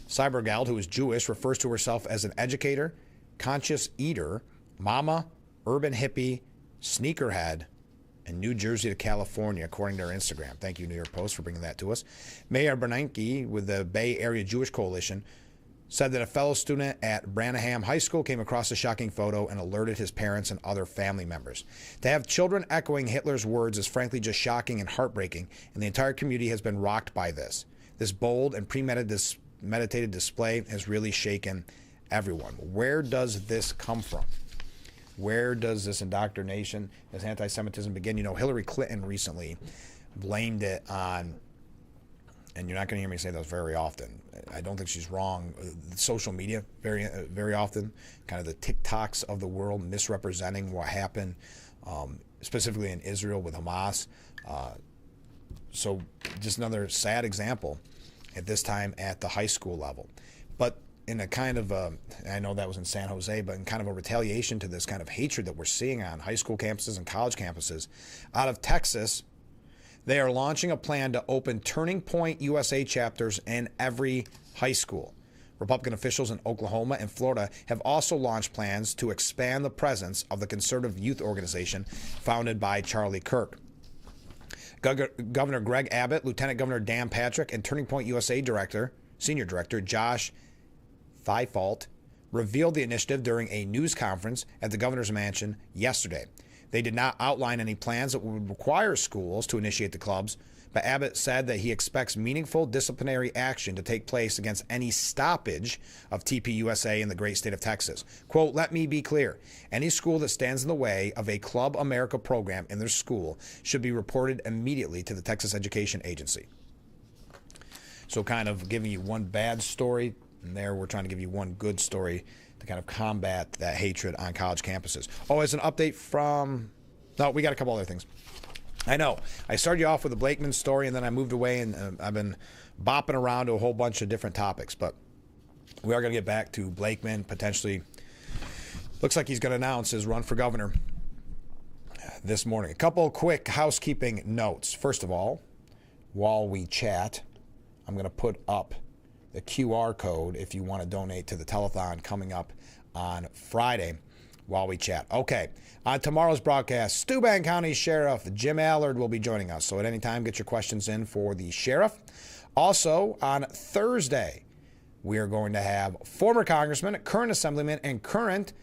Seibergeld, who is Jewish, refers to herself as an educator, conscious eater, mama, urban hippie, sneakerhead, and New Jersey to California, according to her Instagram. Thank you, New York Post, for bringing that to us. Mayor Bernanke with the Bay Area Jewish Coalition said that a fellow student at Branham High School came across a shocking photo and alerted his parents and other family members. To have children echoing Hitler's words is frankly just shocking and heartbreaking, and the entire community has been rocked by this. This bold and premeditated display has really shaken everyone. Where does this come from? Where does this indoctrination, this anti-Semitism begin? You know, Hillary Clinton recently blamed it on, and you're not going to hear me say this very often. I don't think she's wrong. Social media, very often, kind of the TikToks of the world misrepresenting what happened, specifically in Israel with Hamas. So just another sad example at this time at the high school level. But in a kind of I know that was in San Jose, but in kind of a retaliation to this kind of hatred that we're seeing on high school campuses and college campuses, out of Texas, they are launching a plan to open Turning Point USA chapters in every high school. Republican officials in Oklahoma and Florida have also launched plans to expand the presence of the conservative youth organization founded by Charlie Kirk. Governor Greg Abbott, Lieutenant Governor Dan Patrick, and Turning Point USA Senior Director Josh Thifault revealed the initiative during a news conference at the governor's mansion yesterday. They did not outline any plans that would require schools to initiate the clubs, but Abbott said that he expects meaningful disciplinary action to take place against any stoppage of TPUSA in the great state of Texas. Quote, let me be clear. Any school that stands in the way of a Club America program in their school should be reported immediately to the Texas Education Agency. So kind of giving you one bad story, and there we're trying to give you one good story to kind of combat that hatred on college campuses. Oh, as an update from... No, we got a couple other things. I know. I started you off with the Blakeman story, and then I moved away, and I've been bopping around to a whole bunch of different topics. But we are going to get back to Blakeman, potentially. Looks like he's going to announce his run for governor this morning. A couple quick housekeeping notes. First of all, while we chat, I'm going to put up the QR code if you want to donate to the telethon coming up on Friday while we chat. Okay, on tomorrow's broadcast, Steuben County Sheriff Jim Allard will be joining us. So at any time, get your questions in for the sheriff. Also, on Thursday, we are going to have former congressman, current assemblyman, and current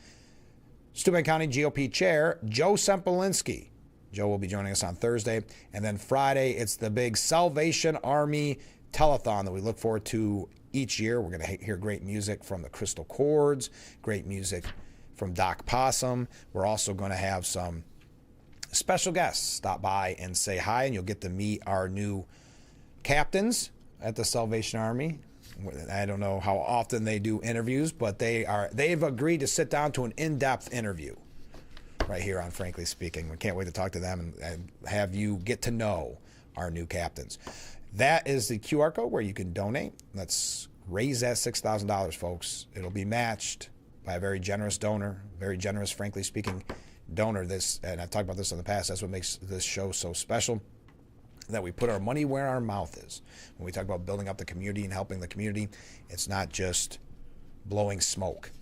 Steuben County GOP chair, Joe Sempolinski. Joe will be joining us on Thursday. And then Friday, it's the big Salvation Army telethon that we look forward to each year. We're going to hear great music from the Crystal Chords, great music from Doc Possum. We're also going to have some special guests stop by and say hi, and you'll get to meet our new captains at the Salvation Army. I don't know how often they do interviews, but they've agreed to sit down to an in-depth interview right here on Frankly Speaking. We can't wait to talk to them and have you get to know our new captains. That is the QR code where you can donate. Let's raise that $6,000, folks. It'll be matched by a very generous donor, very generous, Frankly Speaking, donor. And I've talked about this in the past. That's what makes this show so special, that we put our money where our mouth is. When we talk about building up the community and helping the community, it's not just blowing smoke.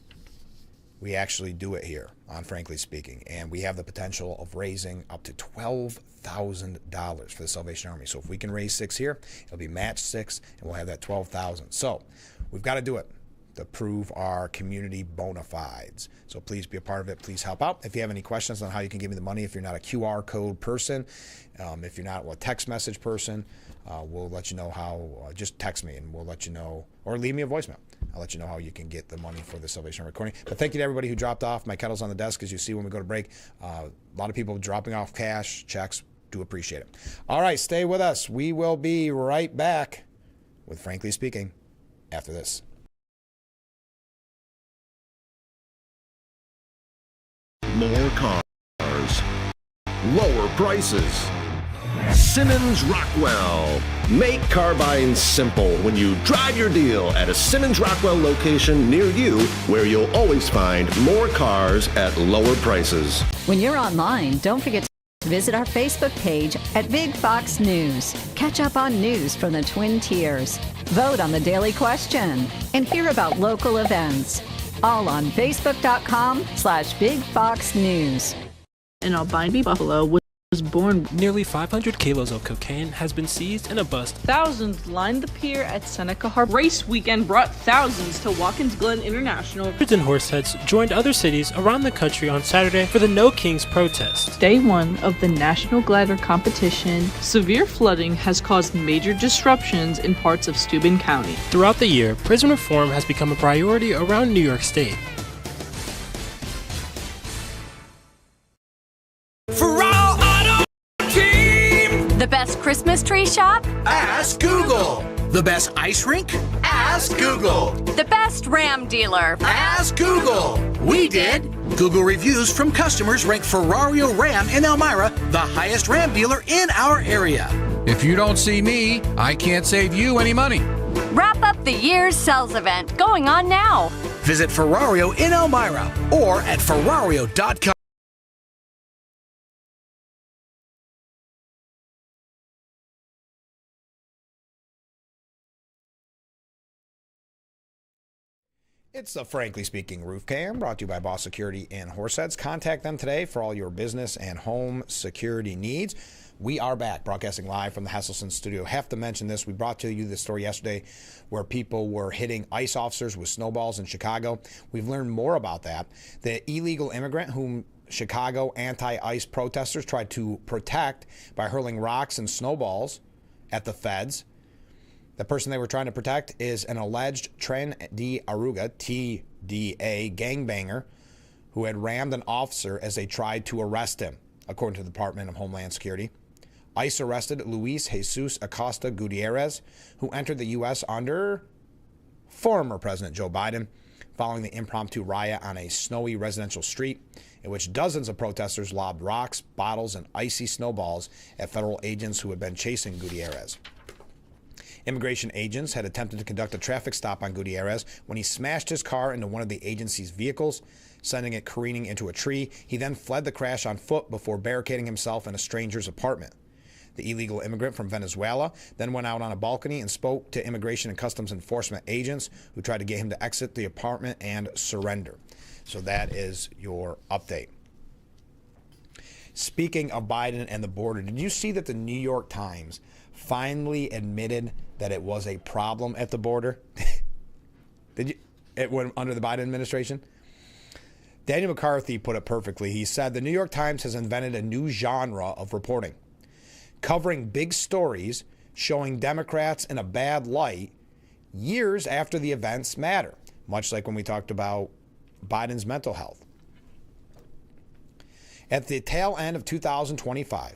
We actually do it here on Frankly Speaking, and we have the potential of raising up to $12,000 for the Salvation Army. So if we can raise $6,000 here, it'll be matched $6,000, and we'll have that $12,000. So we've got to do it to prove our community bona fides. So please be a part of it. Please help out. If you have any questions on how you can give me the money, if you're not a QR code person, if you're not a text message person, we'll let you know how. Just text me and we'll let you know, or leave me a voicemail. I'll let you know how you can get the money for the Salvation Army recording. But thank you to everybody who dropped off. My kettle's on the desk, as you see when we go to break. A lot of people dropping off cash, checks. Do appreciate it. All right, stay with us. We will be right back with Frankly Speaking after this. More cars, lower prices. Simmons Rockwell. Make car buying simple when you drive your deal at a Simmons Rockwell location near you, where you'll always find more cars at lower prices. When you're online, don't forget to visit our Facebook page at Big Fox News. Catch up on news from the Twin Tiers. Vote on the daily question and hear about local events. All on Facebook.com/Big Fox News. In Albany, Buffalo, was born. Nearly 500 kilos of cocaine has been seized in a bust. Thousands lined the pier at Seneca Harbor. Race weekend brought thousands to Watkins Glen International. Hundreds and horseheads joined other cities around the country on Saturday for the No Kings protest. Day one of the National Glider Competition, severe flooding has caused major disruptions in parts of Steuben County. Throughout the year, prison reform has become a priority around New York State. The best Christmas tree shop? Ask Google. The best ice rink? Ask Google. The best Ram dealer? Ask Google. We did. Google reviews from customers rank Ferrario Ram in Elmira the highest Ram dealer in our area. If you don't see me, I can't save you any money. Wrap up the year's sales event going on now. Visit Ferrario in Elmira or at Ferrario.com. It's the Frankly Speaking Roof Cam, brought to you by Boss Security and Horseheads. Contact them today for all your business and home security needs. We are back, broadcasting live from the Hesselson studio. Have to mention this. We brought to you the story yesterday where people were hitting ICE officers with snowballs in Chicago. We've learned more about that. The illegal immigrant whom Chicago anti-ICE protesters tried to protect by hurling rocks and snowballs at the feds. The person they were trying to protect is an alleged Tren de Aruga, TDA, gangbanger who had rammed an officer as they tried to arrest him, according to the Department of Homeland Security. ICE arrested Luis Jesus Acosta Gutierrez, who entered the U.S. under former President Joe Biden, following the impromptu riot on a snowy residential street in which dozens of protesters lobbed rocks, bottles, and icy snowballs at federal agents who had been chasing Gutierrez. Immigration agents had attempted to conduct a traffic stop on Gutierrez when he smashed his car into one of the agency's vehicles, sending it careening into a tree. He then fled the crash on foot before barricading himself in a stranger's apartment. The illegal immigrant from Venezuela then went out on a balcony and spoke to Immigration and Customs Enforcement agents who tried to get him to exit the apartment and surrender. So that is your update. Speaking of Biden and the border, did you see that the New York Times finally admitted that it was a problem at the border? Did you? It went under the Biden administration? Daniel McCarthy put it perfectly. He said, the New York Times has invented a new genre of reporting, covering big stories, showing Democrats in a bad light years after the events matter, much like when we talked about Biden's mental health. At the tail end of 2025,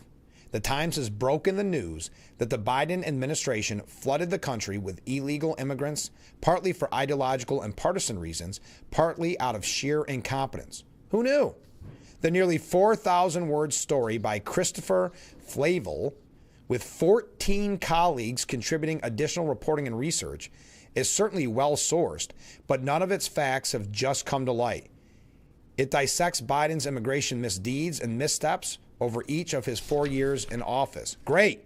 the Times has broken the news that the Biden administration flooded the country with illegal immigrants, partly for ideological and partisan reasons, partly out of sheer incompetence. Who knew? The nearly 4,000-word story by Christopher Flavel, with 14 colleagues contributing additional reporting and research, is certainly well-sourced, but none of its facts have just come to light. It dissects Biden's immigration misdeeds and missteps over each of his 4 years in office. Great.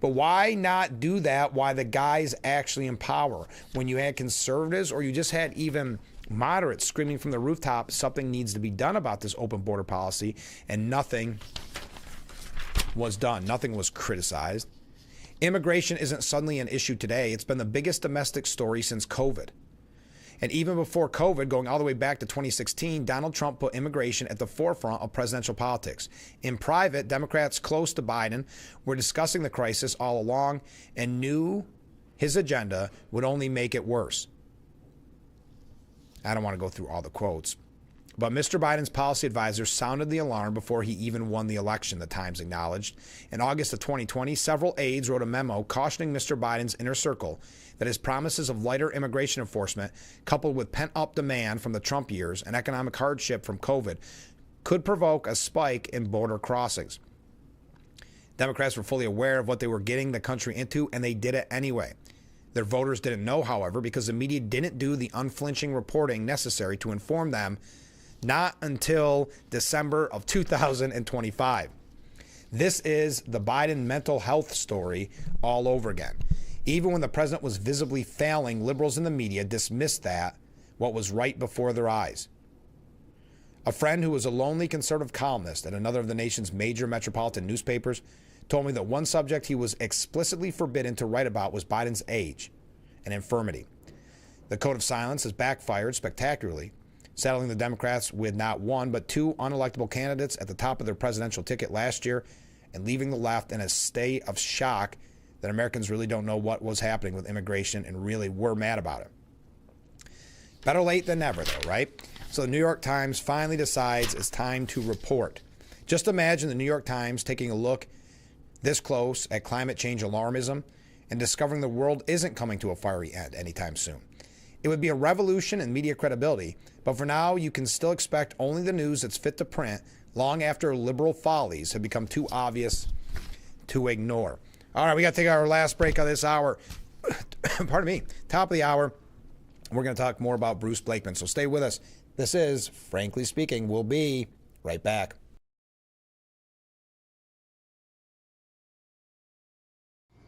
But why not do that while the guy's actually in power? When you had conservatives or you just had even moderates screaming from the rooftop, something needs to be done about this open border policy, and nothing was done. Nothing was criticized. Immigration isn't suddenly an issue today. It's been the biggest domestic story since COVID. And even before COVID, going all the way back to 2016, Donald Trump put immigration at the forefront of presidential politics. In private, Democrats close to Biden were discussing the crisis all along and knew his agenda would only make it worse. I don't want to go through all the quotes, but Mr. Biden's policy advisors sounded the alarm before he even won the election, the Times acknowledged. In August of 2020, several aides wrote a memo cautioning Mr. Biden's inner circle that his promises of lighter immigration enforcement, coupled with pent-up demand from the Trump years and economic hardship from COVID, could provoke a spike in border crossings. Democrats were fully aware of what they were getting the country into, and they did it anyway. Their voters didn't know, however, because the media didn't do the unflinching reporting necessary to inform them, not until December of 2025. This is the Biden mental health story all over again. Even when the president was visibly failing, liberals in the media dismissed that, what was right before their eyes. A friend who was a lonely conservative columnist at another of the nation's major metropolitan newspapers told me that one subject he was explicitly forbidden to write about was Biden's age and infirmity. The code of silence has backfired spectacularly, saddling the Democrats with not one but two unelectable candidates at the top of their presidential ticket last year and leaving the left in a state of shock that Americans really don't know what was happening with immigration and really were mad about it. Better late than never, though, right? So the New York Times finally decides it's time to report. Just imagine the New York Times taking a look this close at climate change alarmism and discovering the world isn't coming to a fiery end anytime soon. It would be a revolution in media credibility, but for now, you can still expect only the news that's fit to print long after liberal follies have become too obvious to ignore. All right, we got to take our last break of this hour. Pardon me. Top of the hour, we're going to talk more about Bruce Blakeman, so stay with us. This is Frankly Speaking. We'll be right back.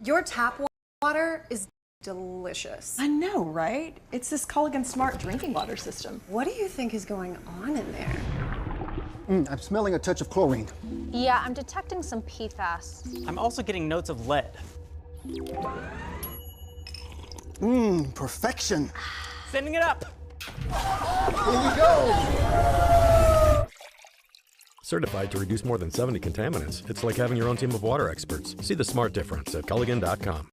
Your tap water is delicious. I know, right? It's this Culligan Smart drinking water system. What do you think is going on in there? I'm smelling a touch of chlorine. Yeah, I'm detecting some PFAS. I'm also getting notes of lead. Perfection. Sending it up. Here we go. Certified to reduce more than 70 contaminants. It's like having your own team of water experts. See the smart difference at Culligan.com.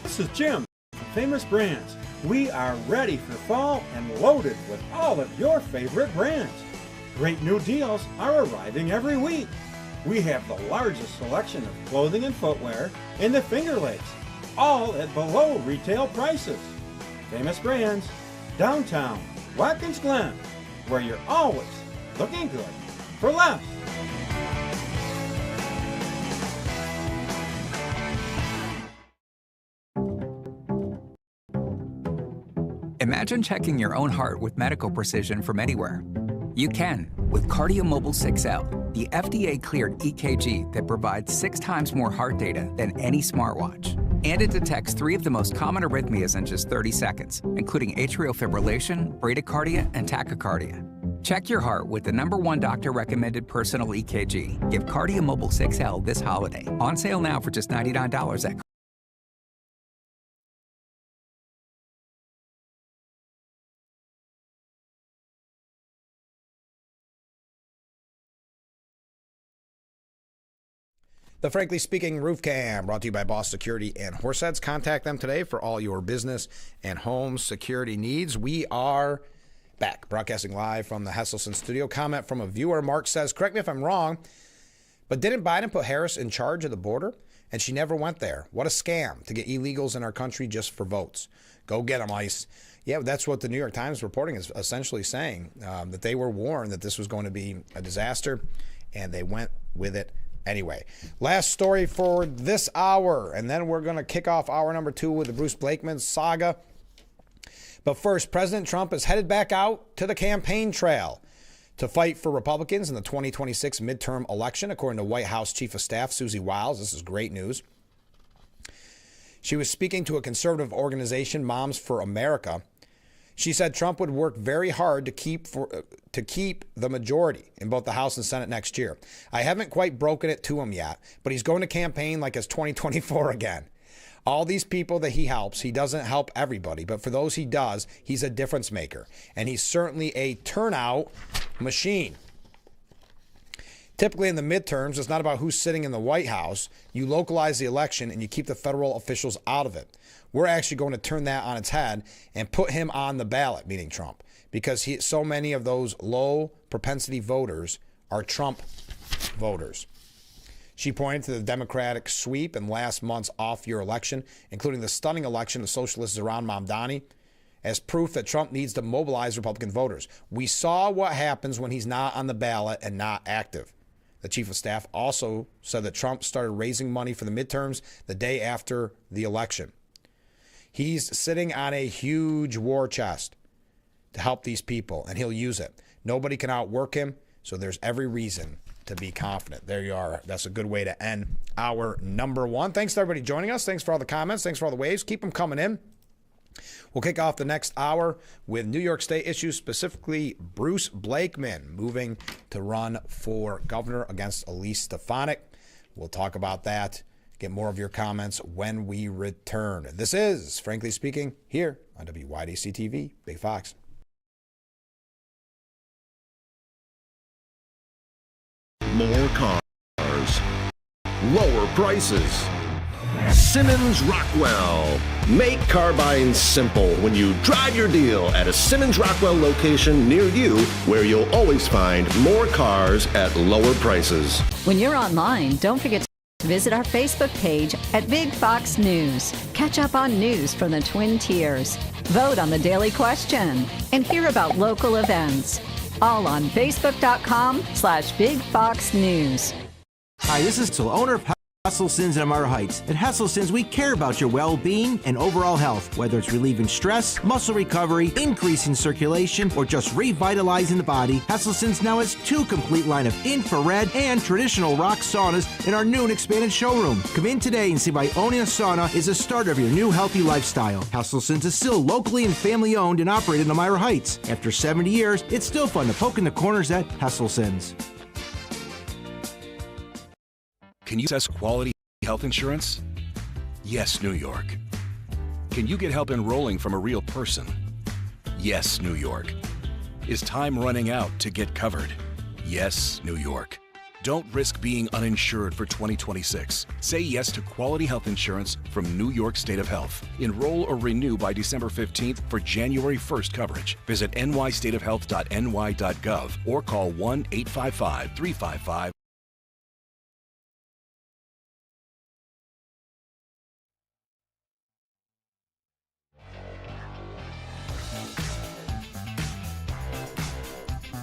This is Jim from Famous Brands. We are ready for fall and loaded with all of your favorite brands. Great new deals are arriving every week. We have the largest selection of clothing and footwear in the Finger Lakes, all at below retail prices. Famous Brands, downtown, Watkins Glen, where you're always looking good for less. Imagine checking your own heart with medical precision from anywhere. You can with Cardio Mobile 6L, the FDA-cleared EKG that provides 6 times more heart data than any smartwatch. And it detects 3 of the most common arrhythmias in just 30 seconds, including atrial fibrillation, bradycardia, and tachycardia. Check your heart with the #1 doctor-recommended personal EKG. Give Cardio Mobile 6L this holiday. On sale now for just $99 at The Frankly Speaking Roof Cam, brought to you by Boss Security and Horseheads. Contact them today for all your business and home security needs. We are back, broadcasting live from the Hesselson studio. Comment from a viewer. Mark says, correct me if I'm wrong, but didn't Biden put Harris in charge of the border? And she never went there. What a scam to get illegals in our country just for votes. Go get them, ICE. Yeah, that's what the New York Times reporting is essentially saying, that they were warned that this was going to be a disaster, and they went with it anyway. Last story for this hour, and then we're going to kick off hour number 2 with the Bruce Blakeman saga. But first, President Trump is headed back out to the campaign trail to fight for Republicans in the 2026 midterm election, according to White House Chief of Staff Susie Wiles. This is great news. She was speaking to a conservative organization, Moms for America. She said Trump would work very hard to keep the majority in both the House and Senate next year. I haven't quite broken it to him yet, but he's going to campaign like it's 2024 again. All these people that he helps, he doesn't help everybody, but for those he does, he's a difference maker. And he's certainly a turnout machine. Typically in the midterms, it's not about who's sitting in the White House. You localize the election and you keep the federal officials out of it. We're actually going to turn that on its head and put him on the ballot, meaning Trump, because so many of those low propensity voters are Trump voters. She pointed to the Democratic sweep in last month's off-year election, including the stunning election of socialist Zohran Mamdani, as proof that Trump needs to mobilize Republican voters. We saw what happens when he's not on the ballot and not active. The chief of staff also said that Trump started raising money for the midterms the day after the election. He's sitting on a huge war chest to help these people, and he'll use it. Nobody can outwork him, so there's every reason to be confident. There you are. That's a good way to end hour number 1. Thanks to everybody joining us. Thanks for all the comments. Thanks for all the waves. Keep them coming in. We'll kick off the next hour with New York State issues, specifically Bruce Blakeman moving to run for governor against Elise Stefanik. We'll talk about that. Get more of your comments when we return. This is Frankly Speaking here on WYDC TV, Big Fox. More cars, lower prices. Simmons Rockwell. Make car buying simple when you drive your deal at a Simmons Rockwell location near you, where you'll always find more cars at lower prices. When you're online, don't forget to visit our Facebook page at Big Fox News. Catch up on news from the Twin Tiers. Vote on the daily question and hear about local events. All on Facebook.com/Big Fox News. Hi, this is the owner of Hesselson's in Amara Heights. At Hesselson's, we care about your well-being and overall health, whether it's relieving stress, muscle recovery, increasing circulation, or just revitalizing the body. Hesselson's now has 2 complete line of infrared and traditional rock saunas in our new and expanded showroom. Come in today and see why owning a sauna is a start of your new healthy lifestyle. Hesselson's is still locally and family-owned and operated in Amira Heights. After 70 years, it's still fun to poke in the corners at Hesselson's. Can you access quality health insurance? Yes, New York. Can you get help enrolling from a real person? Yes, New York. Is time running out to get covered? Yes, New York. Don't risk being uninsured for 2026. Say yes to quality health insurance from New York State of Health. Enroll or renew by December 15th for January 1st coverage. Visit nystateofhealth.ny.gov or call 1-855-355.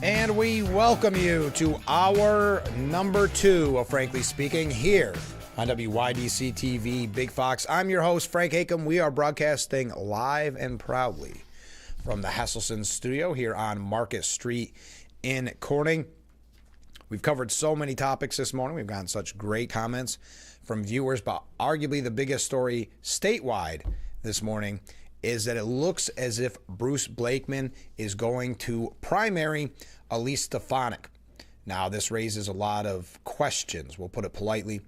And we welcome you to hour number 2 of Frankly Speaking here on WYDC TV Big Fox. I'm your host, Frank Acom. We are broadcasting live and proudly from the Hesselson studio here on Market Street in Corning. We've covered so many topics this morning. We've gotten such great comments from viewers, but arguably the biggest story statewide this morning is that it looks as if Bruce Blakeman is going to primary Elise Stefanik. Now, this raises a lot of questions, we'll put it politely.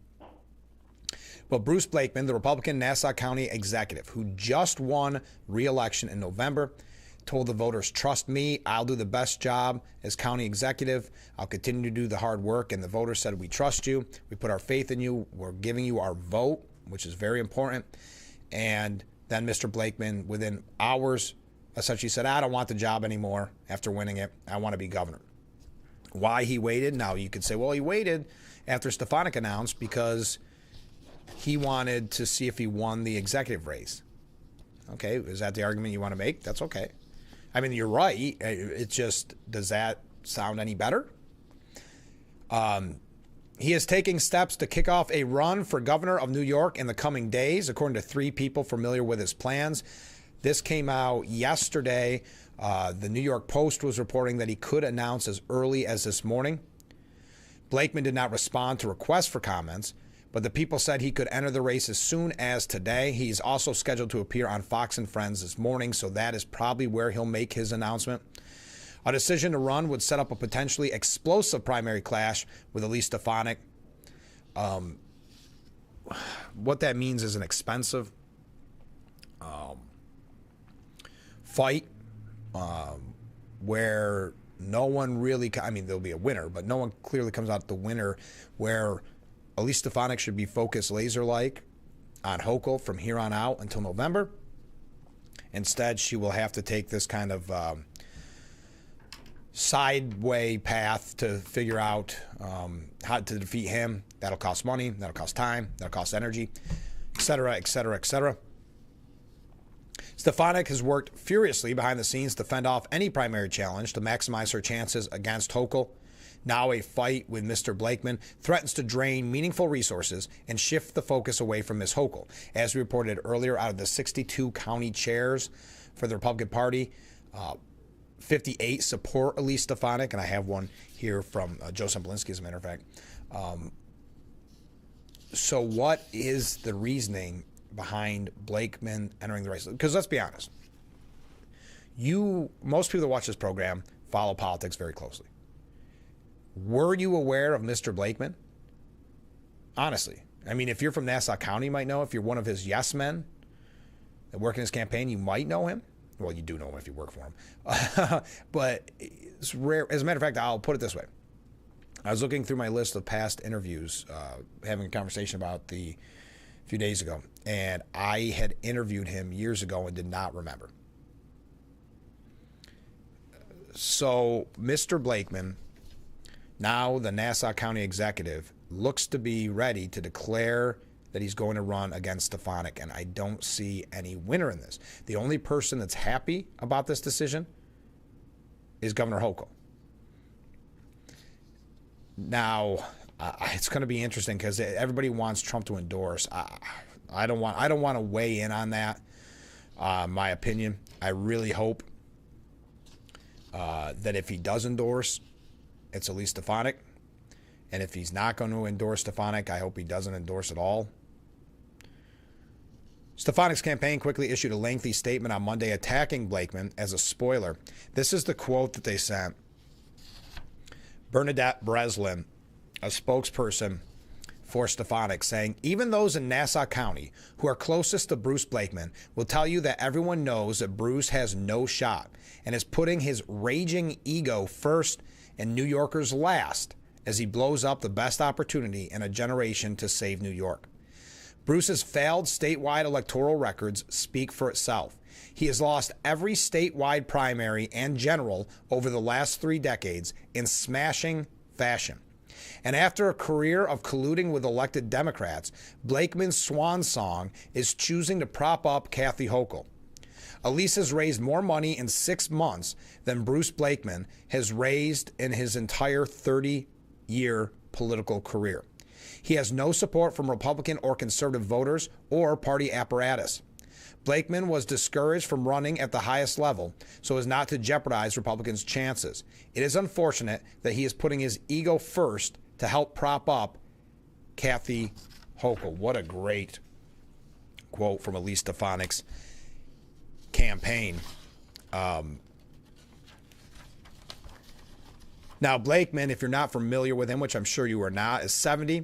But Bruce Blakeman, the Republican Nassau County executive, who just won re-election in November, told the voters, trust me, I'll do the best job as county executive. I'll continue to do the hard work. And the voters said, we trust you. We put our faith in you. We're giving you our vote, which is very important. And then Mr. Blakeman, within hours, essentially said, I don't want the job anymore after winning it. I want to be governor. Why he waited? Now, you could say, well, he waited after Stefanik announced because he wanted to see if he won the executive race. Okay, is that the argument you want to make? That's okay. I mean, you're right. It just, does that sound any better? He is taking steps to kick off a run for governor of New York in the coming days, according to 3 people familiar with his plans. This came out yesterday. The New York Post was reporting that he could announce as early as this morning. Blakeman did not respond to requests for comments, but the people said he could enter the race as soon as today. He's also scheduled to appear on Fox and Friends this morning, so that is probably where he'll make his announcement. A decision to run would set up a potentially explosive primary clash with Elise Stefanik. What that means is an expensive fight where no one really, there'll be a winner, but no one clearly comes out the winner, where Elise Stefanik should be focused laser-like on Hochul from here on out until November. Instead, she will have to take this kind of sideway path to figure out how to defeat him. That'll cost money, that'll cost time, that'll cost energy, et cetera, et cetera, et cetera. Stefanik has worked furiously behind the scenes to fend off any primary challenge to maximize her chances against Hochul. Now a fight with Mr. Blakeman threatens to drain meaningful resources and shift the focus away from Ms. Hochul. As we reported earlier, out of the 62 county chairs for the Republican Party, 58 support Elise Stefanik, and I have one here from Joe Semplinsky, as a matter of fact. So what is the reasoning behind Blakeman entering the race? Because let's be honest, most people that watch this program follow politics very closely. Were you aware of Mr. Blakeman? Honestly. I mean, if you're from Nassau County, you might know. If you're one of his yes men that work in his campaign, you might know him. Well, you do know him if you work for him. But it's rare. As a matter of fact, I'll put it this way. I was looking through my list of past interviews, having a conversation about a few days ago, and I had interviewed him years ago and did not remember. So Mr. Blakeman, now the Nassau County executive, looks to be ready to declare that he's going to run against Stefanik, and I don't see any winner in this. The only person that's happy about this decision is Governor Hochul. Now, it's going to be interesting because everybody wants Trump to endorse. I don't want to weigh in on that. My opinion, I really hope that if he does endorse, it's Elise Stefanik. And if he's not going to endorse Stefanik, I hope he doesn't endorse at all. Stefanik's campaign quickly issued a lengthy statement on Monday attacking Blakeman as a spoiler. This is the quote that they sent. Bernadette Breslin, a spokesperson for Stefanik, saying, even those in Nassau County who are closest to Bruce Blakeman will tell you that everyone knows that Bruce has no shot and is putting his raging ego first and New Yorkers last as he blows up the best opportunity in a generation to save New York. Bruce's failed statewide electoral records speak for itself. He has lost every statewide primary and general over the last 3 decades in smashing fashion. And after a career of colluding with elected Democrats, Blakeman's swan song is choosing to prop up Kathy Hochul. Elise has raised more money in 6 months than Bruce Blakeman has raised in his entire 30-year political career. He has no support from Republican or conservative voters or party apparatus. Blakeman was discouraged from running at the highest level so as not to jeopardize Republicans' chances. It is unfortunate that he is putting his ego first to help prop up Kathy Hochul. What a great quote from Elise Stefanik's campaign. Now, Blakeman, if you're not familiar with him, which I'm sure you are not, is 70.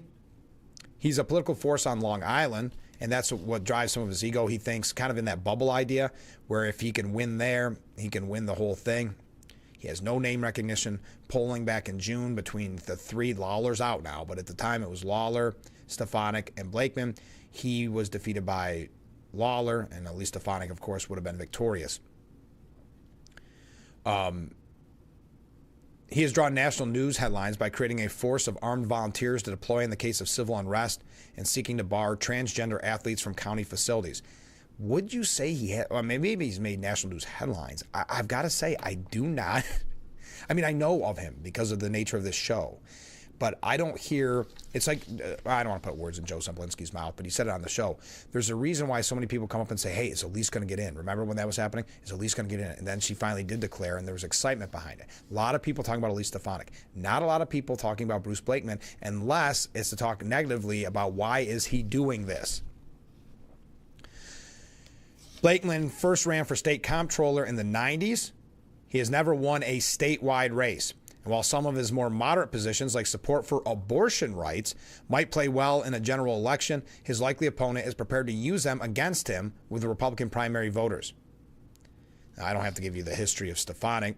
He's a political force on Long Island, and that's what drives some of his ego. He thinks kind of in that bubble idea where if he can win there, he can win the whole thing. He has no name recognition. Polling back in June between the 3, Lawler's out now, but at the time it was Lawler, Stefanik, and Blakeman. He was defeated by Lawler, and at least Stefanik, of course, would have been victorious. He has drawn national news headlines by creating a force of armed volunteers to deploy in the case of civil unrest and seeking to bar transgender athletes from county facilities. Would you say he had, or maybe he's made national news headlines? I've got to say, I do not. I mean, I know of him because of the nature of this show, but I don't hear, it's like, I don't want to put words in Joe Semplinsky's mouth, but he said it on the show. There's a reason why so many people come up and say, hey, is Elise going to get in? Remember when that was happening? Is Elise going to get in? And then she finally did declare, and there was excitement behind it. A lot of people talking about Elise Stefanik. Not a lot of people talking about Bruce Blakeman, unless it's to talk negatively about why is he doing this. Blakeman first ran for state comptroller in the 90s. He has never won a statewide race. And while some of his more moderate positions, like support for abortion rights, might play well in a general election, his likely opponent is prepared to use them against him with the Republican primary voters. Now, I don't have to give you the history of Stefanik.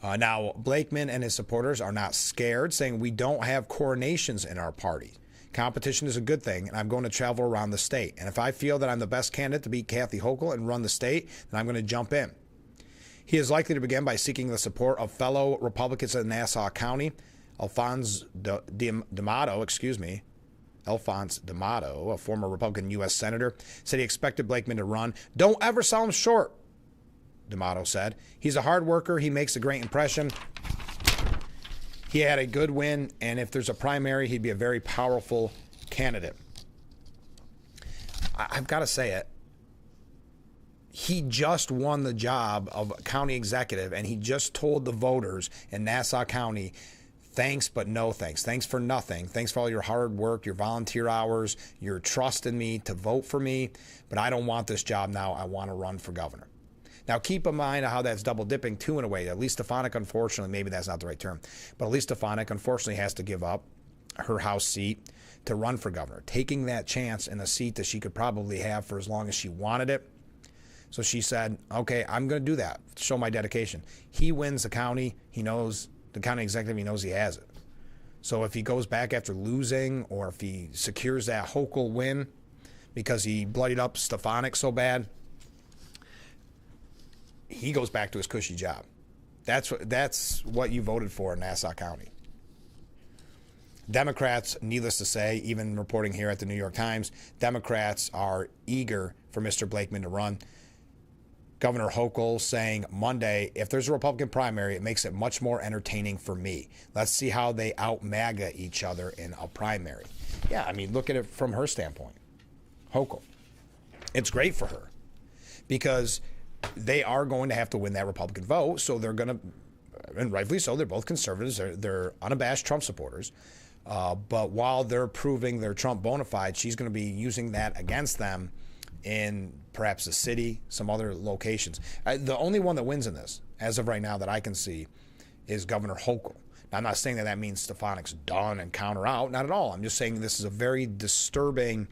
Now, Blakeman and his supporters are not scared, saying we don't have coronations in our party. Competition is a good thing, and I'm going to travel around the state. And if I feel that I'm the best candidate to beat Kathy Hochul and run the state, then I'm going to jump in. He is likely to begin by seeking the support of fellow Republicans in Nassau County. Alphonse D'Amato, a former Republican U.S. Senator, said he expected Blakeman to run. Don't ever sell him short, D'Amato said. He's a hard worker. He makes a great impression. He had a good win, and if there's a primary, he'd be a very powerful candidate. I've got to say it. He just won the job of county executive, and he just told the voters in Nassau County, thanks, but no thanks. Thanks for nothing. Thanks for all your hard work, your volunteer hours, your trust in me to vote for me, but I don't want this job now. I want to run for governor. Now, keep in mind how that's double dipping, too, in a way. Elise Stefanik, unfortunately, maybe that's not the right term, but Elise Stefanik, unfortunately, has to give up her House seat to run for governor, taking that chance in a seat that she could probably have for as long as she wanted it. So she said, okay, I'm going to do that, show my dedication. He wins the county. He knows, the county executive, he knows he has it. So if he goes back after losing, or if he secures that Hochul win because he bloodied up Stefanik so bad, he goes back to his cushy job. That's what you voted for in Nassau County. Democrats, needless to say, even reporting here at the New York Times, Democrats are eager for Mr. Blakeman to run. Governor Hochul saying Monday, if there's a Republican primary, it makes it much more entertaining for me. Let's see how they out-MAGA each other in a primary. Yeah, I mean, look at it from her standpoint. Hochul. It's great for her because they are going to have to win that Republican vote, so they're going to, and rightfully so, they're both conservatives. They're unabashed Trump supporters. But while they're proving their Trump bona fide, she's going to be using that against them in perhaps the city, some other locations. The only one that wins in this, as of right now, that I can see, is Governor Hochul. I'm not saying that means Stefanik's done and counter out. Not at all. I'm just saying this is a very disturbing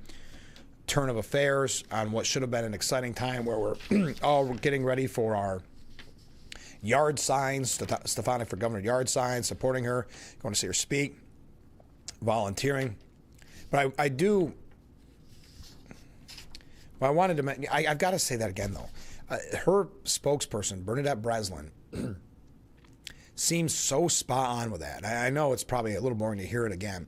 turn of affairs on what should have been an exciting time where we're all getting ready for our yard signs, Stefanik for governor yard signs, supporting her, going to see her speak, volunteering. But I do, well, I wanted to mention, I've got to say that again, though. Her spokesperson, Bernadette Breslin, seems so spot on with that. I know it's probably a little boring to hear it again,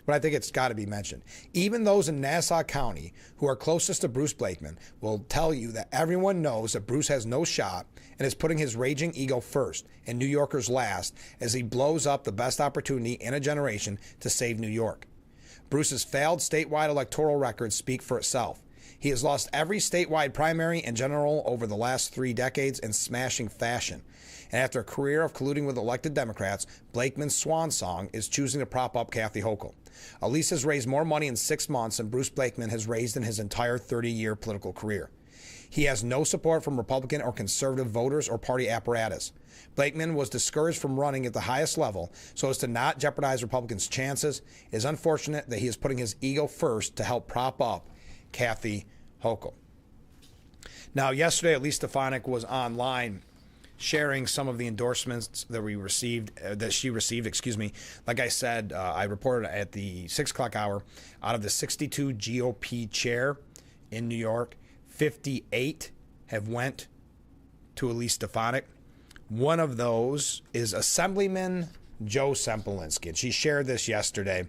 but I think it's got to be mentioned. Even those in Nassau County who are closest to Bruce Blakeman will tell you that everyone knows that Bruce has no shot and is putting his raging ego first and New Yorkers last as he blows up the best opportunity in a generation to save New York. Bruce's failed statewide electoral records speak for itself. He has lost every statewide primary and general over the last 3 decades in smashing fashion. And after a career of colluding with elected Democrats, Blakeman's swan song is choosing to prop up Kathy Hochul. Elise has raised more money in 6 months than Bruce Blakeman has raised in his entire 30-year political career. He has no support from Republican or conservative voters or party apparatus. Blakeman was discouraged from running at the highest level so as to not jeopardize Republicans' chances. It is unfortunate that he is putting his ego first to help prop up Kathy Hochul. Now, yesterday, Elise Stefanik was online sharing some of the endorsements that she received. Like I said, I reported at the 6 o'clock hour, out of the 62 GOP chair in New York, 58 have went to Elise Stefanik. One of those is Assemblyman Joe Sempolinski, and she shared this yesterday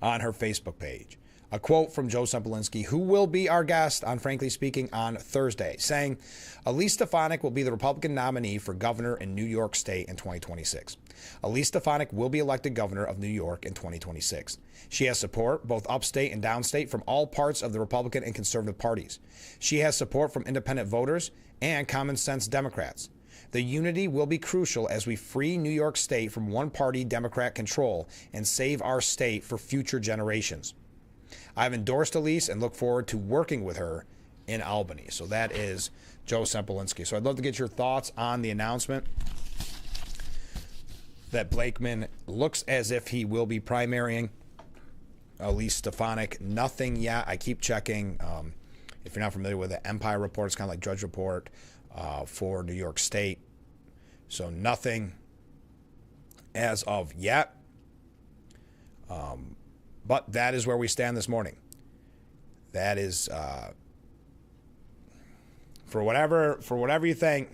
on her Facebook page. A quote from Joe Sempolinski, who will be our guest on Frankly Speaking on Thursday, saying, Elise Stefanik will be the Republican nominee for governor in New York State in 2026. Elise Stefanik will be elected governor of New York in 2026. She has support, both upstate and downstate, from all parts of the Republican and conservative parties. She has support from independent voters and common sense Democrats. The unity will be crucial as we free New York State from one-party Democrat control and save our state for future generations. I've endorsed Elise and look forward to working with her in Albany. So that is Joe Sempolinski. So I'd love to get your thoughts on the announcement that Blakeman looks as if he will be primarying Elise Stefanik. Nothing yet. I keep checking. If you're not familiar with the Empire Report, it's kind of like Drudge Report for New York State. So nothing as of yet. But that is where we stand this morning. That is, for whatever you think,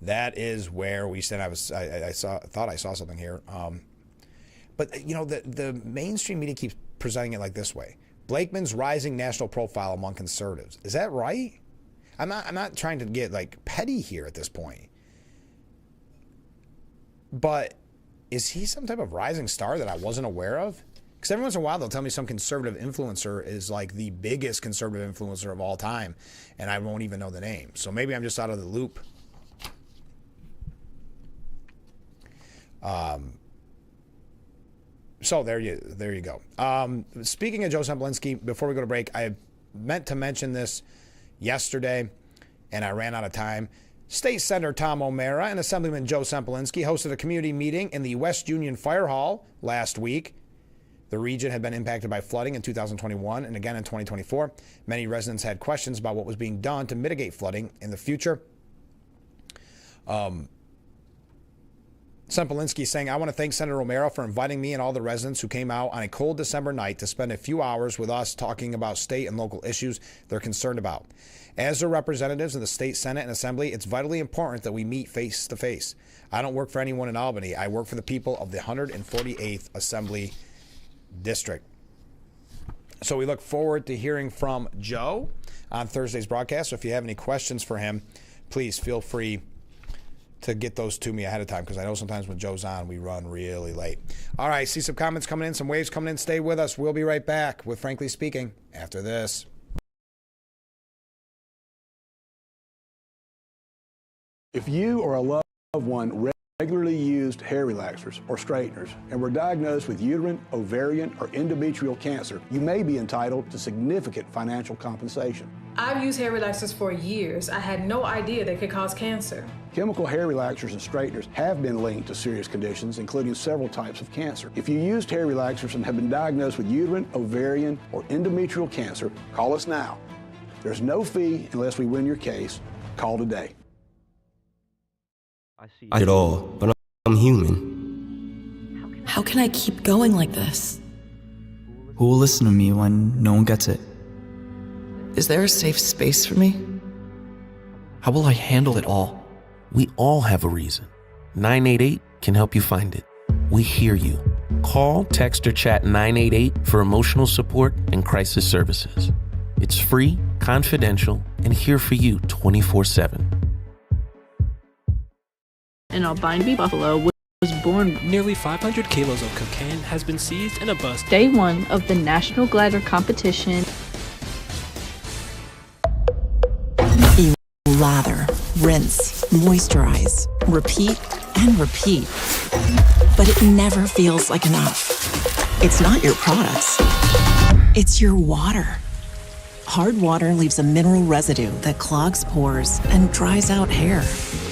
that is where we stand. I thought I saw something here, but you know the mainstream media keeps presenting it like this way: Blakeman's rising national profile among conservatives. Is that right? I'm not trying to get like petty here at this point, but is he some type of rising star that I wasn't aware of? Because every once in a while they'll tell me some conservative influencer is like the biggest conservative influencer of all time, and I won't even know the name. So maybe I'm just out of the loop. So there you go. Speaking of Joe Sempolinski, before we go to break, I meant to mention this yesterday, and I ran out of time. State Senator Tom O'Mara and Assemblyman Joe Sempolinski hosted a community meeting in the West Union Fire Hall last week. The region had been impacted by flooding in 2021 and again in 2024. Many residents had questions about what was being done to mitigate flooding in the future. Sempolinski saying, I want to thank Senator O'Mara for inviting me and all the residents who came out on a cold December night to spend a few hours with us talking about state and local issues they're concerned about. As their representatives in the state Senate and Assembly, it's vitally important that we meet face to face. I don't work for anyone in Albany. I work for the people of the 148th Assembly District. So we look forward to hearing from Joe on Thursday's broadcast. So if you have any questions for him, please feel free to get those to me ahead of time, because I know sometimes when Joe's on, we run really late. All right, see some comments coming in, some waves coming in. Stay with us. We'll be right back with Frankly Speaking after this. If you or a loved one regularly used hair relaxers or straighteners and were diagnosed with uterine, ovarian, or endometrial cancer, you may be entitled to significant financial compensation. I've used hair relaxers for years. I had no idea they could cause cancer. Chemical hair relaxers and straighteners have been linked to serious conditions, including several types of cancer. If you used hair relaxers and have been diagnosed with uterine, ovarian, or endometrial cancer, call us now. There's no fee unless we win your case. Call today. I did it all, but I'm human. How can I keep going like this? Who will listen to me when no one gets it? Is there a safe space for me? How will I handle it all? We all have a reason. 988 can help you find it. We hear you. Call, text, or chat 988 for emotional support and crisis services. It's free, confidential, and here for you 24/7. An Albany buffalo was born. Nearly 500 kilos of cocaine has been seized in a bus. Day 1 of the National Glider Competition. You lather, rinse, moisturize, repeat, and repeat. But it never feels like enough. It's not your products. It's your water. Hard water leaves a mineral residue that clogs pores and dries out hair.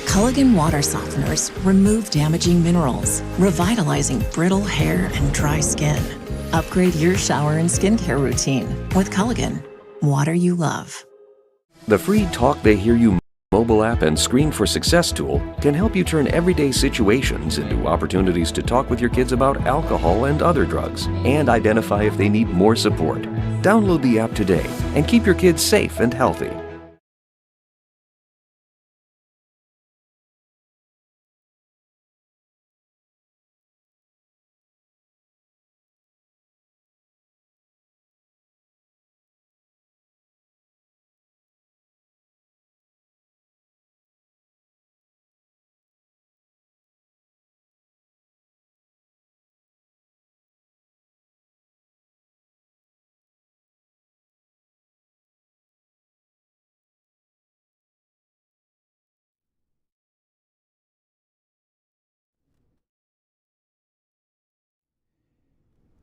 Culligan water softeners remove damaging minerals, revitalizing brittle hair and dry skin. Upgrade your shower and skincare routine with Culligan, water you love. The free Talk They Hear You mobile app and Screen for Success tool can help you turn everyday situations into opportunities to talk with your kids about alcohol and other drugs and identify if they need more support. Download the app today and keep your kids safe and healthy.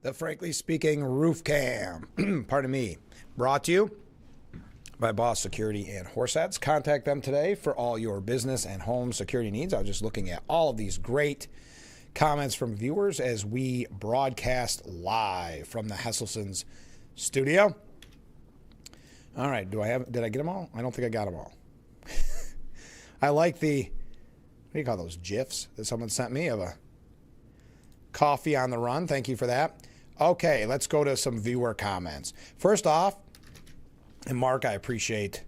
The Frankly Speaking Roof Cam, pardon me, brought to you by Boss Security and Horseheads. Contact them today for all your business and home security needs. I was just looking at all of these great comments from viewers as we broadcast live from the Hesselson's studio. All right, did I get them all? I don't think I got them all. I like the, what do you call those, GIFs that someone sent me of a coffee on the run. Thank you for that. Okay, let's go to some viewer comments. First off, and Mark, I appreciate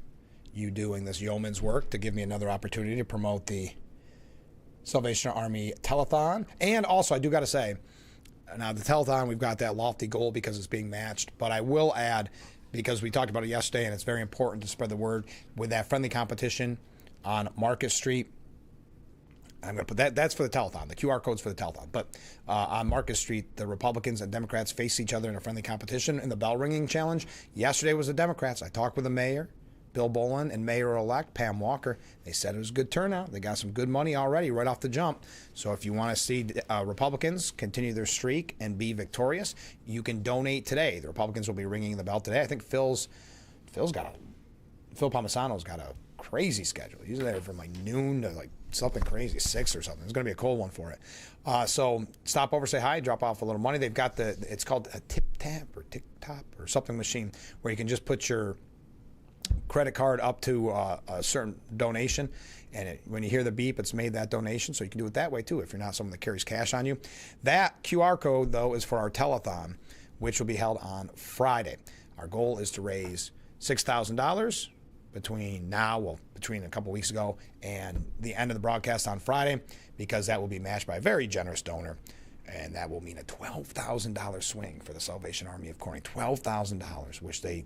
you doing this yeoman's work to give me another opportunity to promote the Salvation Army telethon. And also, I do got to say, now the telethon, we've got that lofty goal because it's being matched. But I will add, because we talked about it yesterday, and it's very important to spread the word, with that friendly competition on Market Street. I'm going to put that's for the telethon. The QR code's for the telethon. But on Market Street, the Republicans and Democrats face each other in a friendly competition in the bell ringing challenge. Yesterday was the Democrats. I talked with the mayor, Bill Bolin, and Mayor-elect Pam Walker. They said it was a good turnout. They got some good money already right off the jump. So if you want to see Republicans continue their streak and be victorious, you can donate today. The Republicans will be ringing the bell today. I think Phil Palmisano's got a crazy schedule. He's there from like noon to like something crazy, 6 or something. It's going to be a cold one for it. So stop over, say hi, drop off a little money. They've got it's called a tip-tap or tick-top or something machine where you can just put your credit card up to a certain donation. And when you hear the beep, it's made that donation. So you can do it that way too if you're not someone that carries cash on you. That QR code, though, is for our telethon, which will be held on Friday. Our goal is to raise $6,000 between a couple weeks ago and the end of the broadcast on Friday, because that will be matched by a very generous donor, and that will mean a $12,000 swing for the Salvation Army of Corning. $12,000, which they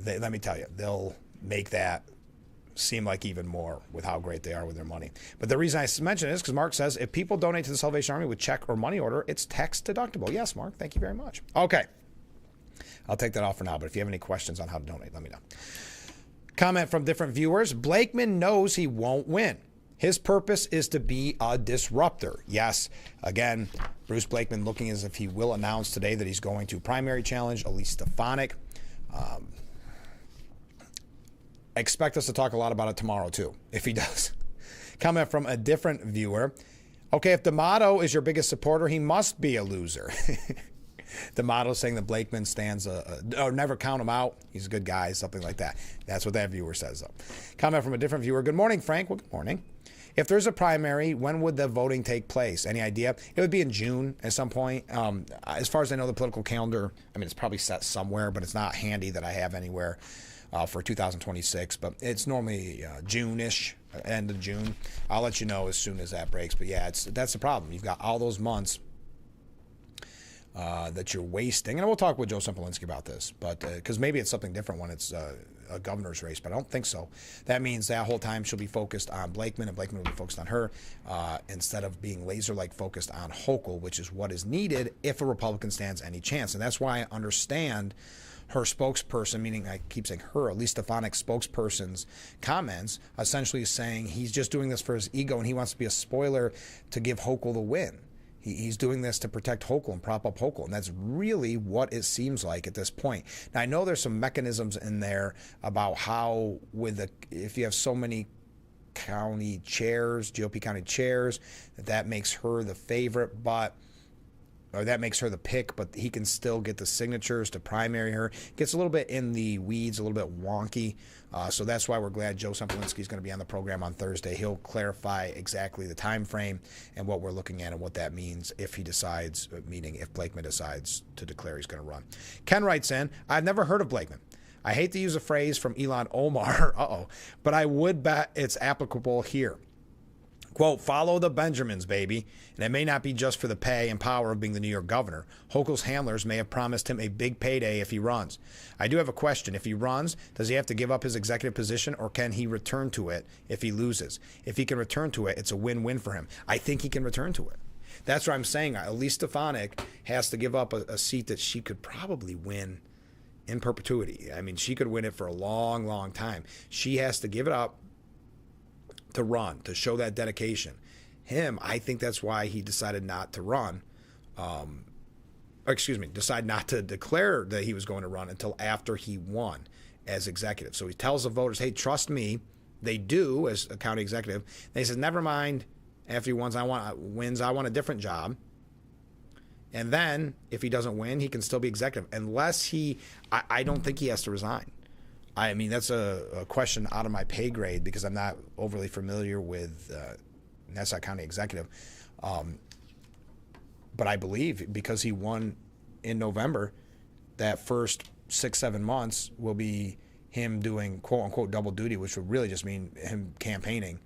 let me tell you, they'll make that seem like even more with how great they are with their money. But the reason I mention it is because Mark says if people donate to the Salvation Army with check or money order, it's tax deductible. Yes, Mark, thank you very much. Okay, I'll take that off for now, but if you have any questions on how to donate, let me know. Comment from different viewers. Blakeman knows he won't win. His purpose is to be a disruptor. Yes, again, Bruce Blakeman looking as if he will announce today that he's going to primary challenge Elise Stefanik. Expect us to talk a lot about it tomorrow, too, if he does. Comment from a different viewer. Okay, if D'Amato is your biggest supporter, he must be a loser. D'Amato saying that Blakeman stands or never count him out. He's a good guy, something like that. That's what that viewer says, though. Comment from a different viewer. Good morning, Frank. Well, good morning. If there's a primary, when would the voting take place? Any idea? It would be in June at some point. As far as I know, the political calendar, I mean, it's probably set somewhere, but it's not handy that I have anywhere for 2026. But it's normally June-ish, end of June. I'll let you know as soon as that breaks. But yeah, that's the problem. You've got all those months that you're wasting. And we'll talk with Joe Sempolinski about this, but because maybe it's something different when it's a governor's race, but I don't think so. That means that whole time she'll be focused on Blakeman, and Blakeman will be focused on her instead of being laser-like focused on Hochul, which is what is needed if a Republican stands any chance. And that's why I understand her spokesperson, meaning I keep saying her, Elise Stefanik's spokesperson's comments, essentially saying he's just doing this for his ego and he wants to be a spoiler to give Hochul the win. He's doing this to protect Hochul and prop up Hochul, and that's really what it seems like at this point. Now, I know there's some mechanisms in there about how if you have so many county chairs, GOP county chairs, that makes her the favorite, or that makes her the pick, but he can still get the signatures to primary her. Gets a little bit in the weeds, a little bit wonky. So that's why we're glad Joe Sempolinski is going to be on the program on Thursday. He'll clarify exactly the time frame and what we're looking at and what that means if he decides, meaning if Blakeman decides to declare he's going to run. Ken writes in, I've never heard of Blakeman. I hate to use a phrase from Elon Omar, but I would bet it's applicable here. Quote, follow the Benjamins, baby. And it may not be just for the pay and power of being the New York governor. Hochul's handlers may have promised him a big payday if he runs. I do have a question. If he runs, does he have to give up his executive position, or can he return to it if he loses? If he can return to it, it's a win-win for him. I think he can return to it. That's what I'm saying. Elise Stefanik has to give up a seat that she could probably win in perpetuity. I mean, she could win it for a long, long time. She has to give it up to run, to show that dedication. I think that's why he decided not to run. Decide not to declare that he was going to run until after he won as executive. So he tells the voters, hey, trust me. They do as a county executive. And he says, never mind, after he wins, I want a different job. And then if he doesn't win, he can still be executive. Unless I don't think he has to resign. I mean, that's a question out of my pay grade because I'm not overly familiar with Nassau County executive. But I believe because he won in November, that first 6-7 months will be him doing quote-unquote double duty, which would really just mean him campaigning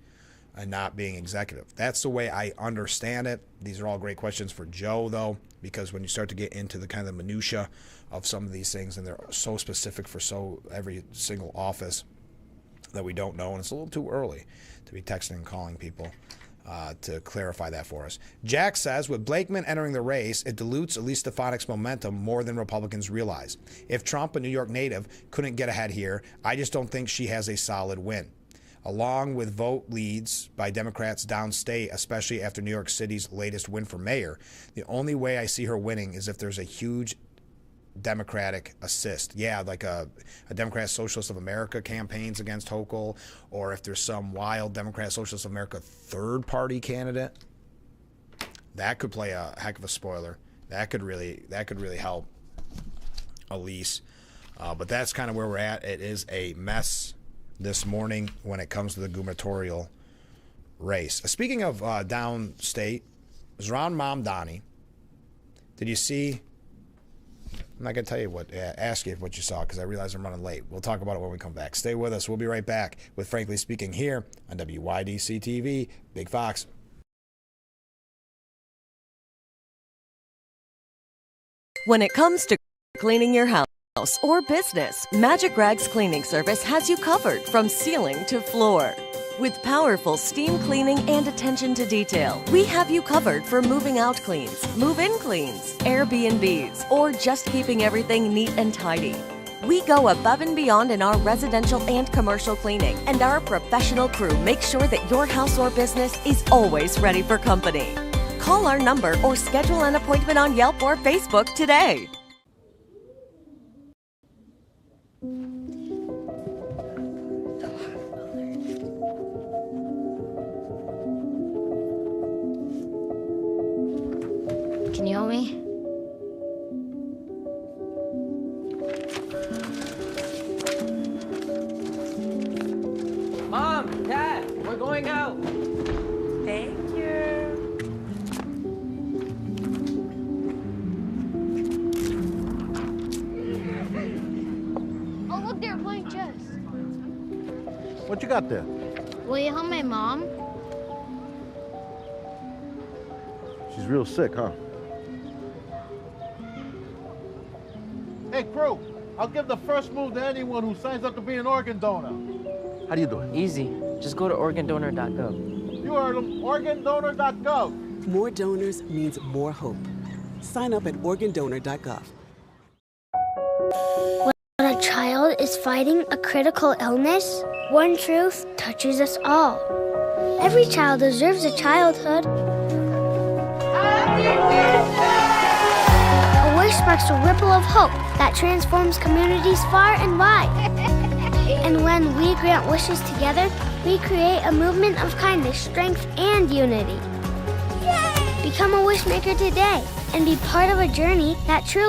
and not being executive. That's the way I understand it. These are all great questions for Joe, though, because when you start to get into the kind of minutia of some of these things, and they're so specific for every single office that we don't know, and it's a little too early to be texting and calling people to clarify that for us. Jack says, with Blakeman entering the race, it dilutes Elise Stefanik's momentum more than Republicans realize. If Trump, a New York native, couldn't get ahead here, I just don't think she has a solid win. Along with vote leads by Democrats downstate, especially after New York City's latest win for mayor, the only way I see her winning is if there's a huge Democratic assist. Yeah, like a Democrat Socialist of America campaigns against Hochul, or if there's some wild Democrat Socialist of America third-party candidate. That could play a heck of a spoiler. That could really help Elise. But that's kind of where we're at. It is a mess this morning when it comes to the gubernatorial race. Speaking of downstate, Zohran Mamdani. Did you see? I'm not going to tell you ask you what you saw because I realize I'm running late. We'll talk about it when we come back. Stay with us. We'll be right back with Frankly Speaking here on WYDC TV, Big Fox. When it comes to cleaning your house or business, Magic Rags Cleaning Service has you covered from ceiling to floor. With powerful steam cleaning and attention to detail, we have you covered for moving out cleans, move-in cleans, Airbnbs, or just keeping everything neat and tidy. We go above and beyond in our residential and commercial cleaning, and our professional crew makes sure that your house or business is always ready for company. Call our number or schedule an appointment on Yelp or Facebook today. Can you help me? Mom, Dad, we're going out. Thank you. Oh, look, they're playing chess. What you got there? Will you help my mom? She's real sick, huh? Hey, crew, I'll give the first move to anyone who signs up to be an organ donor. How do you do it? Easy. Just go to organdonor.gov. You heard him, organdonor.gov. More donors means more hope. Sign up at organdonor.gov. When a child is fighting a critical illness, one truth touches us all. Every child deserves a childhood. A wish sparks a ripple of hope that transforms communities far and wide. And when we grant wishes together, we create a movement of kindness, strength, and unity. Yay! Become a wish maker today and be part of a journey that truly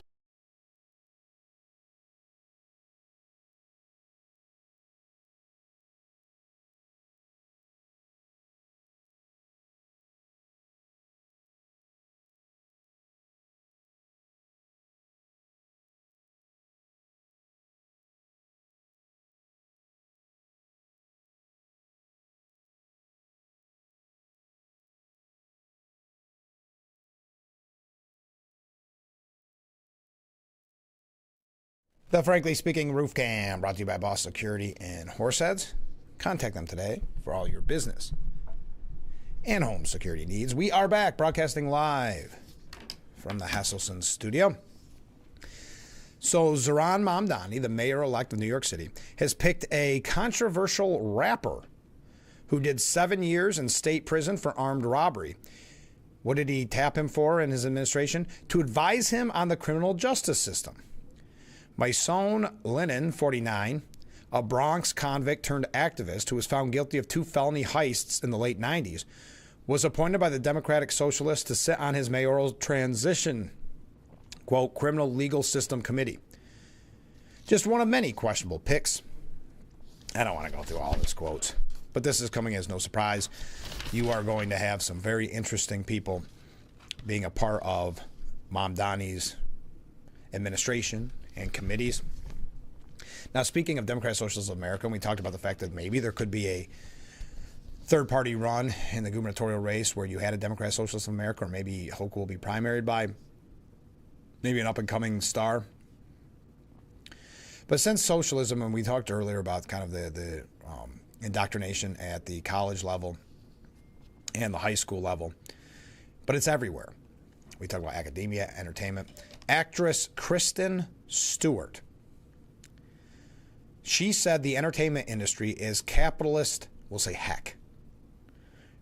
The Frankly Speaking Roof Cam, brought to you by Boss Security and Horseheads. Contact them today for all your business and home security needs. We are back, broadcasting live from the Hasselson studio. So Zohran Mamdani, the mayor-elect of New York City, has picked a controversial rapper who did 7 years in state prison for armed robbery. What did he tap him for in his administration? To advise him on the criminal justice system. Mason Lennon, 49, a Bronx convict turned activist who was found guilty of 2 felony heists in the late 90s, was appointed by the Democratic Socialists to sit on his mayoral transition, quote, criminal legal system committee. Just one of many questionable picks. I don't want to go through all of his quotes, but this is coming as no surprise. You are going to have some very interesting people being a part of Mamdani's administration and committees. Now, speaking of Democratic Socialists of America, we talked about the fact that maybe there could be a third-party run in the gubernatorial race where you had a Democratic Socialist of America, or maybe Hochul will be primaried by maybe an up-and-coming star. But since socialism, and we talked earlier about kind of the indoctrination at the college level and the high school level, but it's everywhere. We talk about academia, entertainment. Actress Kristen Stewart, she said the entertainment industry is capitalist, we'll say heck,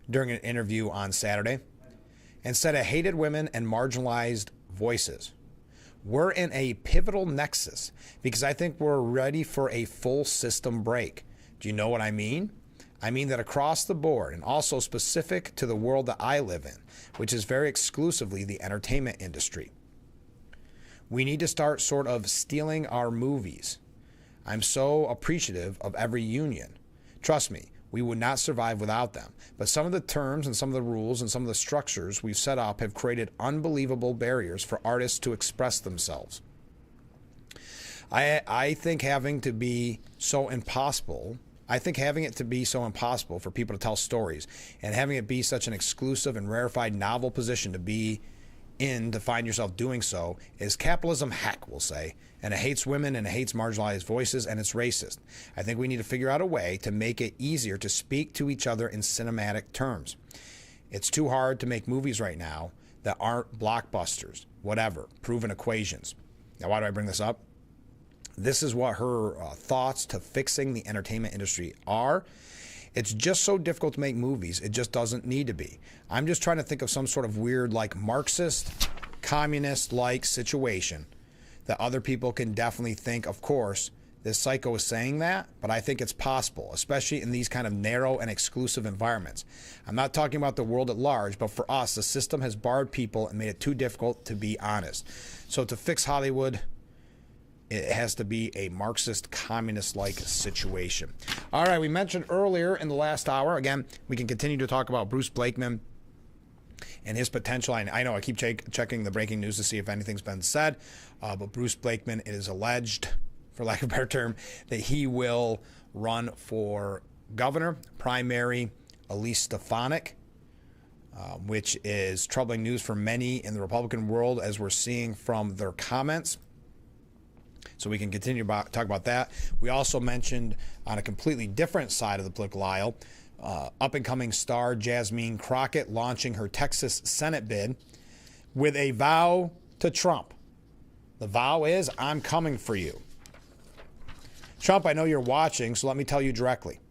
during an interview on Saturday, and said it hated women and marginalized voices. We're in a pivotal nexus because I think we're ready for a full system break. Do you know what I mean? I mean that across the board, and also specific to the world that I live in, which is very exclusively the entertainment industry. We need to start sort of stealing our movies. I'm so appreciative of every union. Trust me, we would not survive without them. But some of the terms and some of the rules and some of the structures we've set up have created unbelievable barriers for artists to express themselves. I think having it to be so impossible for people to tell stories, and having it be such an exclusive and rarefied novel position to be in, to find yourself doing so, is capitalism heck, we'll say. And it hates women, and it hates marginalized voices, and it's racist. I think we need to figure out a way to make it easier to speak to each other in cinematic terms. It's too hard to make movies right now that aren't blockbusters, whatever, proven equations. Now, why do I bring this up? This is what her thoughts to fixing the entertainment industry are. It's just so difficult to make movies. It just doesn't need to be. I'm just trying to think of some sort of weird, like Marxist, communist-like situation that other people can definitely think, of course, this psycho is saying that, but I think it's possible, especially in these kind of narrow and exclusive environments. I'm not talking about the world at large, but for us, the system has barred people and made it too difficult to be honest. So to fix Hollywood, it has to be a Marxist, communist-like situation. All right, we mentioned earlier in the last hour, again, we can continue to talk about Bruce Blakeman and his potential. I know I keep checking the breaking news to see if anything's been said, but Bruce Blakeman, it is alleged, for lack of a better term, that he will run for governor, primary Elise Stefanik, which is troubling news for many in the Republican world, as we're seeing from their comments. So we can continue to talk about that. We also mentioned, on a completely different side of the political aisle, up-and-coming star Jasmine Crockett launching her Texas Senate bid with a vow to Trump. The vow is, I'm coming for you. Trump, I know you're watching, so let me tell you directly.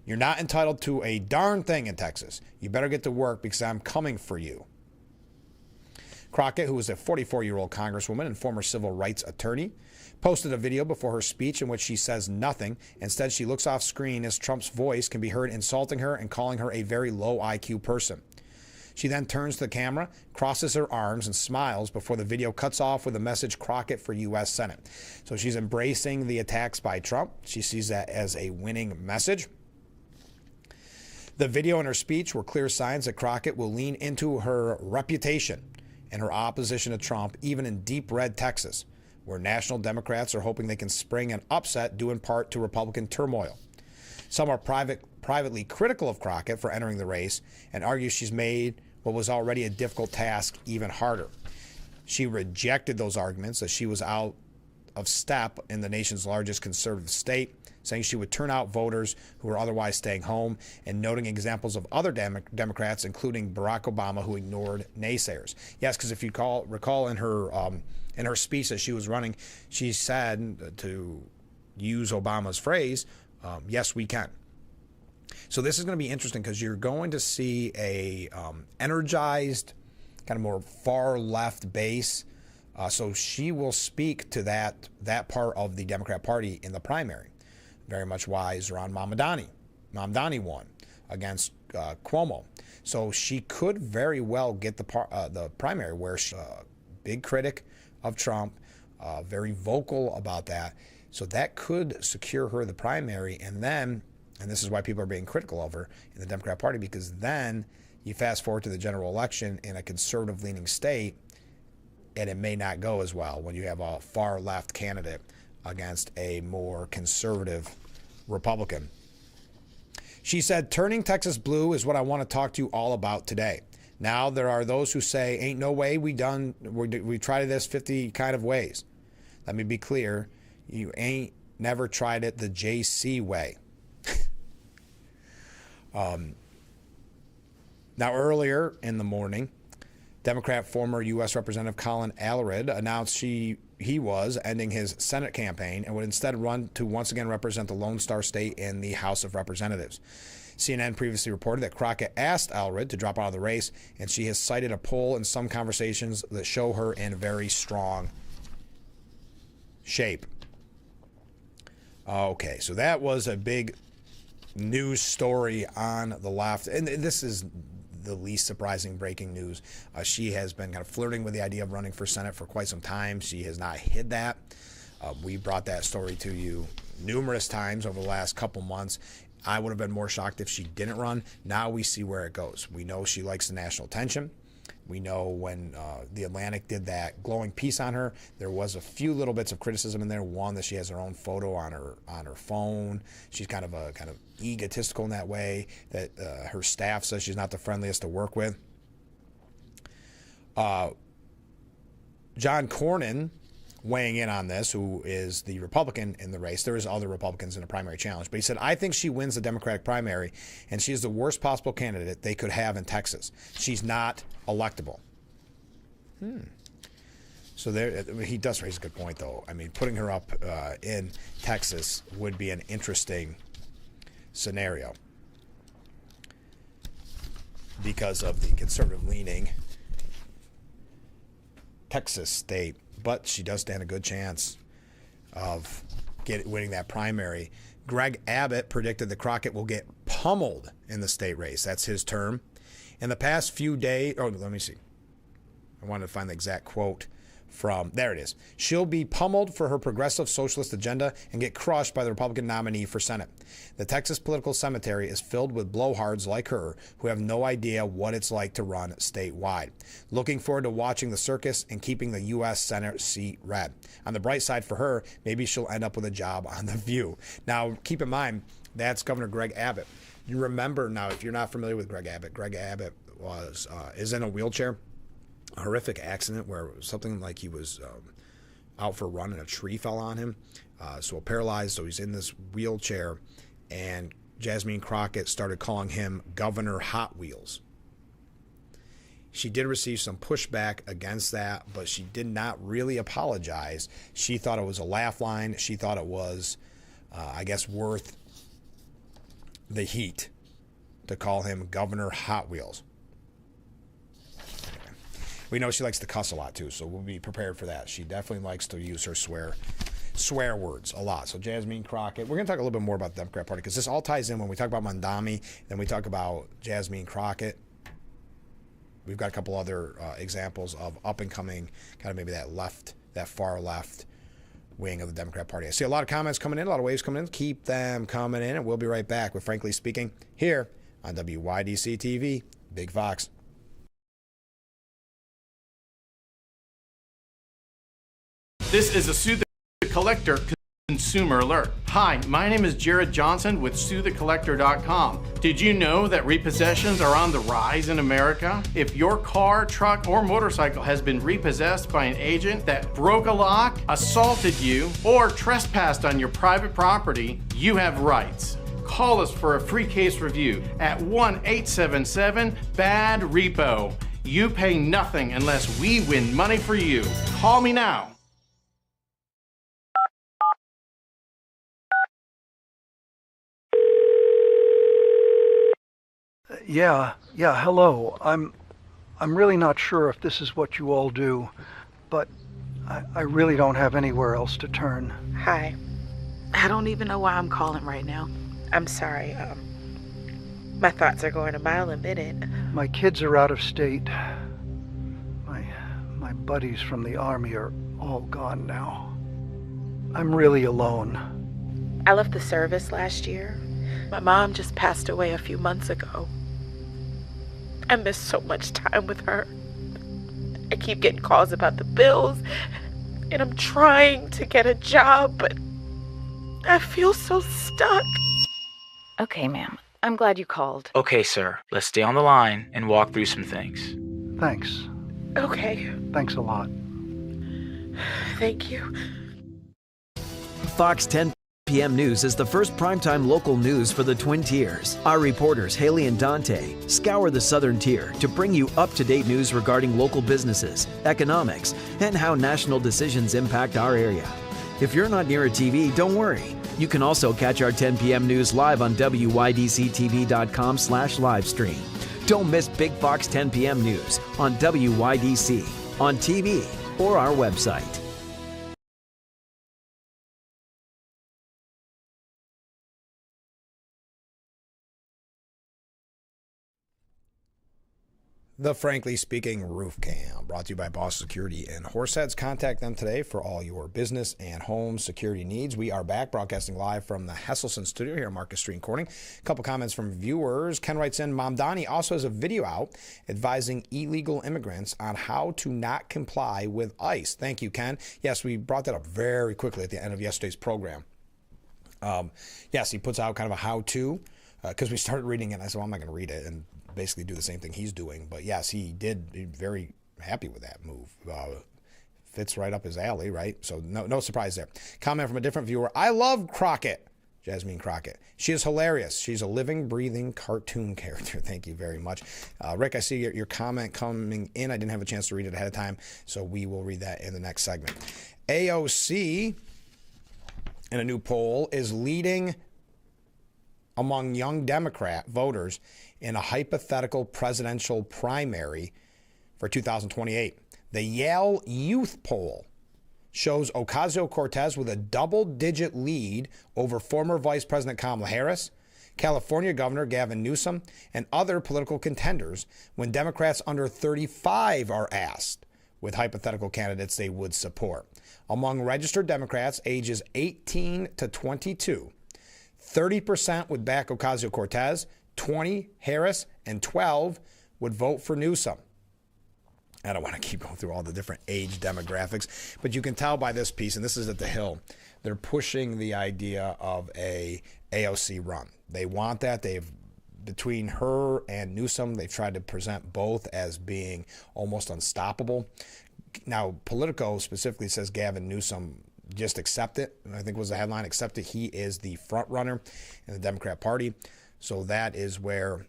You're not entitled to a darn thing in Texas. You better get to work because I'm coming for you. Crockett, who is a 44-year-old congresswoman and former civil rights attorney, posted a video before her speech in which she says nothing. Instead, she looks off screen as Trump's voice can be heard insulting her and calling her a very low IQ person. She then turns to the camera, crosses her arms, and smiles before the video cuts off with the message, Crockett for U.S. Senate. So she's embracing the attacks by Trump. She sees that as a winning message. The video and her speech were clear signs that Crockett will lean into her reputation and her opposition to Trump, even in deep red Texas, where national Democrats are hoping they can spring an upset due in part to Republican turmoil. Some are privately critical of Crockett for entering the race and argue she's made what was already a difficult task even harder. She rejected those arguments that she was out of step in the nation's largest conservative state, saying she would turn out voters who were otherwise staying home, and noting examples of other Democrats, including Barack Obama, who ignored naysayers. Yes, because if you recall in her speech that she was running, she said, to use Obama's phrase, yes, we can. So this is going to be interesting because you're going to see a energized, kind of more far left base. So she will speak to that part of the Democrat Party in the primary. Very much why Zohran Mamdani won against Cuomo. So she could very well get the primary, where she's a big critic of Trump, very vocal about that. So that could secure her the primary, and this is why people are being critical of her in the Democrat Party, because then you fast forward to the general election in a conservative-leaning state, and it may not go as well when you have a far-left candidate against a more conservative Republican. She said, turning Texas blue is what I want to talk to you all about today. Now, there are those who say, ain't no way we tried this 50 kind of ways. Let me be clear. You ain't never tried it the JC way. Now, earlier in the morning, Democrat former U.S. Representative Colin Allred announced he was ending his Senate campaign and would instead run to once again represent the Lone Star State in the House of Representatives. CNN previously reported that Crockett asked Allred to drop out of the race, and she has cited a poll and some conversations that show her in very strong shape. Okay, so that was a big news story on the left, and this is the least surprising breaking news. She has been kind of flirting with the idea of running for Senate for quite some time. She has not hid that. We brought that story to you numerous times over the last couple months. I would have been more shocked if she didn't run. Now we see where it goes. We know she likes the national attention. We know when The Atlantic did that glowing piece on her, there was a few little bits of criticism in there. One, that she has her own photo on her phone. She's kind of egotistical in that way, that her staff says she's not the friendliest to work with. John Cornyn weighing in on this, who is the Republican in the race. There is other Republicans in a primary challenge, but he said, I think she wins the Democratic primary, and she is the worst possible candidate they could have in Texas. She's not electable. So there, I mean, he does raise a good point, though. I mean, putting her up in Texas would be an interesting scenario because of the conservative-leaning Texas state. But she does stand a good chance of winning that primary. Greg Abbott predicted that Crockett will get pummeled in the state race. That's his term. In the past few days, let me see. I wanted to find the exact quote from, there it is. She'll be pummeled for her progressive socialist agenda and get crushed by the Republican nominee for Senate. The Texas political cemetery is filled with blowhards like her who have no idea what it's like to run statewide. Looking forward to watching the circus and keeping the U.S. Senate seat red. On the bright side for her, maybe she'll end up with a job on The View. Now, keep in mind, that's Governor Greg Abbott. You remember now, if you're not familiar with Greg Abbott is in a wheelchair. A horrific accident where something like he was out for a run and a tree fell on him. So paralyzed, so he's in this wheelchair. And Jasmine Crockett started calling him Governor Hot Wheels. She did receive some pushback against that, but she did not really apologize. She thought it was a laugh line. She thought it was, worth the heat to call him Governor Hot Wheels. We know she likes to cuss a lot, too, so we'll be prepared for that. She definitely likes to use her swear words a lot. So Jasmine Crockett, we're going to talk a little bit more about the Democrat Party because this all ties in when we talk about Mondami, then we talk about Jasmine Crockett. We've got a couple other examples of up-and-coming, kind of maybe that far left wing of the Democrat Party. I see a lot of comments coming in, a lot of waves coming in. Keep them coming in, and we'll be right back with Frankly Speaking here on WYDC TV, Big Fox. This is a Sue the Collector consumer alert. Hi, my name is Jared Johnson with SueTheCollector.com. Did you know that repossessions are on the rise in America? If your car, truck, or motorcycle has been repossessed by an agent that broke a lock, assaulted you, or trespassed on your private property, you have rights. Call us for a free case review at 1-877-BAD-REPO. You pay nothing unless we win money for you. Call me now. Yeah, hello. I'm really not sure if this is what you all do, but I really don't have anywhere else to turn. Hi. I don't even know why I'm calling right now. I'm sorry. My thoughts are going a mile a minute. My kids are out of state. My buddies from the Army are all gone now. I'm really alone. I left the service last year. My mom just passed away a few months ago. I miss so much time with her. I keep getting calls about the bills, and I'm trying to get a job, but I feel so stuck. Okay, ma'am. I'm glad you called. Okay, sir. Let's stay on the line and walk through some things. Thanks. Okay. Thanks a lot. Thank you. Fox 10 p.m. News is the first primetime local news for the Twin Tiers. Our reporters, Haley and Dante, scour the southern tier to bring you up-to-date news regarding local businesses, economics, and how national decisions impact our area. If you're not near a TV, don't worry. You can also catch our 10 p.m. news live on WYDCTV.com/livestream. Don't miss Big Fox 10 p.m. news on WYDC, on TV, or our website. The Frankly Speaking Roof Cam, brought to you by Boss Security and Horseheads. Contact them today for all your business and home security needs. We are back broadcasting live from the Hesselson studio here on Marcus Street in Corning. A couple comments from viewers. Ken writes in, Mom Donnie also has a video out advising illegal immigrants on how to not comply with ICE. Thank you, Ken. Yes, we brought that up very quickly at the end of yesterday's program. Yes, he puts out kind of a how-to because we started reading it and I said, well, I'm not going to read it and basically do the same thing he's doing. But yes, he did be very happy with that move. Fits right up his alley, right? So no surprise there. Comment from a different viewer. I love Crockett. Jasmine Crockett. She is hilarious. She's a living, breathing cartoon character. Thank you very much. Rick, I see your comment coming in. I didn't have a chance to read it ahead of time, so we will read that in the next segment. AOC, in a new poll, is leading among young Democrat voters in a hypothetical presidential primary for 2028. The Yale Youth Poll shows Ocasio-Cortez with a double-digit lead over former Vice President Kamala Harris, California Governor Gavin Newsom, and other political contenders when Democrats under 35 are asked with hypothetical candidates they would support. Among registered Democrats ages 18 to 22, 30% would back Ocasio-Cortez, 20 Harris, and 12 would vote for Newsom. I don't want to keep going through all the different age demographics, but you can tell by this piece, and this is at the Hill, they're pushing the idea of a AOC run. They want that. Between her and Newsom, they've tried to present both as being almost unstoppable. Now, Politico specifically says Gavin Newsom, just accept it. I think was the headline, accept it. He is the front runner in the Democrat Party. So that is where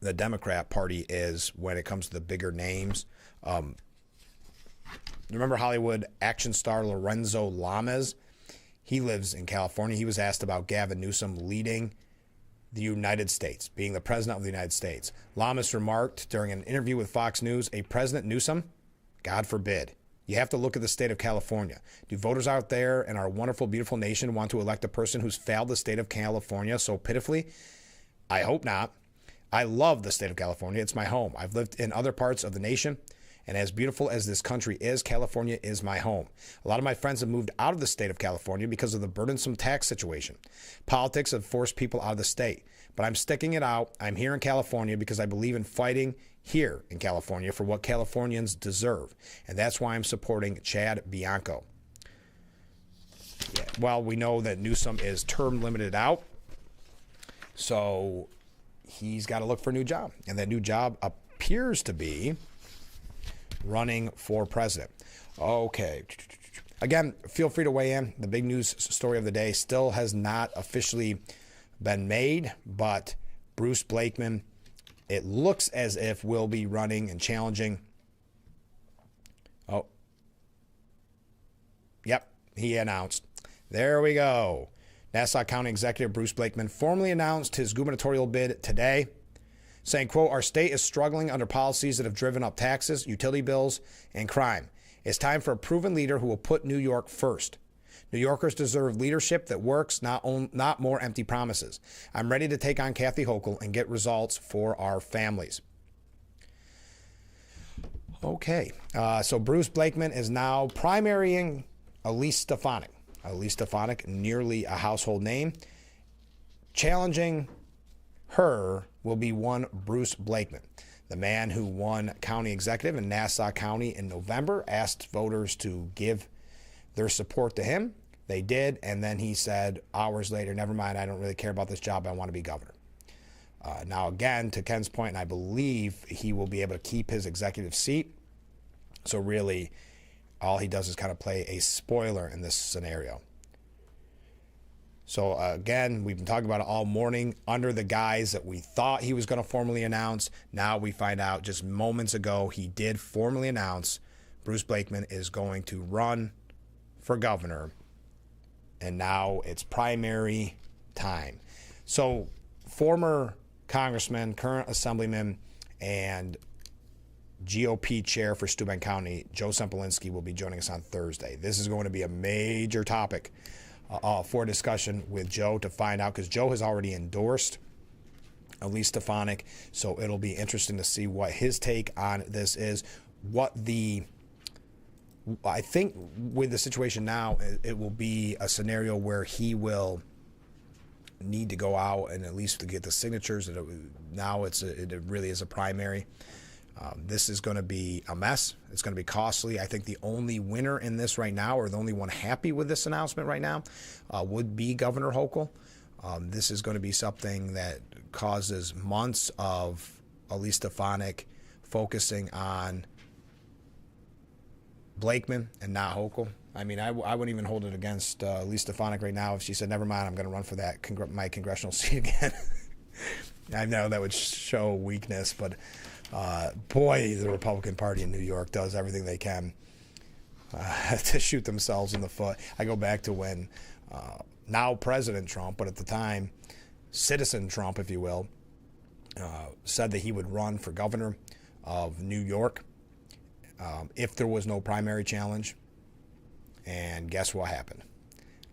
the Democrat Party is when it comes to the bigger names. Remember Hollywood action star Lorenzo Lamas? He lives in California. He was asked about Gavin Newsom leading the United States, being the president of the United States. Lamas remarked during an interview with Fox News, a President Newsom? God forbid. You have to look at the state of California. Do voters out there in our wonderful, beautiful nation want to elect a person who's failed the state of California so pitifully? I hope not. I love the state of California. It's my home. I've lived in other parts of the nation, and as beautiful as this country is, California is my home. A lot of my friends have moved out of the state of California because of the burdensome tax situation. Politics have forced people out of the state, but I'm sticking it out. I'm here in California because I believe in fighting here in California for what Californians deserve, and that's why I'm supporting Chad Bianco. Yeah, well, we know that Newsom is term limited out, so he's got to look for a new job, and that new job appears to be running for president. Okay. Again, feel free to weigh in. The big news story of the day still has not officially been made, but Bruce Blakeman, it looks as if will be running and challenging. Oh. Yep, he announced. There we go. Nassau County Executive Bruce Blakeman formally announced his gubernatorial bid today, saying, quote, our state is struggling under policies that have driven up taxes, utility bills, and crime. It's time for a proven leader who will put New York first. New Yorkers deserve leadership that works, not more empty promises. I'm ready to take on Kathy Hochul and get results for our families. Okay, so Bruce Blakeman is now primarying Elise Stefanik. Elise Stefanik, nearly a household name. Challenging her will be one Bruce Blakeman. The man who won county executive in Nassau County in November asked voters to give their support to him. They did, and then he said hours later, never mind, I don't really care about this job, I want to be governor. Now again, to Ken's point, and I believe he will be able to keep his executive seat. So really, all he does is kind of play a spoiler in this scenario. So again, we've been talking about it all morning under the guise that we thought he was going to formally announce. Now we find out just moments ago he did formally announce Bruce Blakeman is going to run for governor. And now it's primary time. So former congressman, current assemblyman, and GOP chair for Steuben County, Joe Sempolinski, will be joining us on Thursday. This is going to be a major topic for discussion with Joe to find out, because Joe has already endorsed Elise Stefanik, so it'll be interesting to see what his take on this is. I think with the situation now, it will be a scenario where he will need to go out and at least to get the signatures. Now it really is a primary. This is going to be a mess. It's going to be costly. I think the only winner in this right now, or the only one happy with this announcement right now, would be Governor Hochul. This is going to be something that causes months of Elise Stefanik focusing on Blakeman and not Hochul. I mean, I wouldn't even hold it against Lee Stefanik right now if she said, never mind, I'm going to run for that my congressional seat again. I know that would show weakness, but boy, the Republican Party in New York does everything they can to shoot themselves in the foot. I go back to when now President Trump, but at the time, Citizen Trump, if you will, said that he would run for governor of New York if there was no primary challenge. And guess what happened?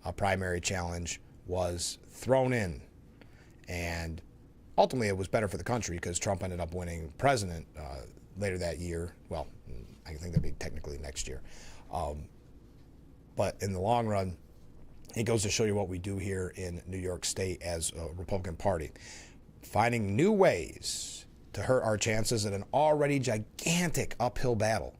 A primary challenge was thrown in. And ultimately, it was better for the country because Trump ended up winning president later that year. Well, I think that'd be technically next year. But in the long run, it goes to show you what we do here in New York State as a Republican Party. Finding new ways to hurt our chances in an already gigantic uphill battle.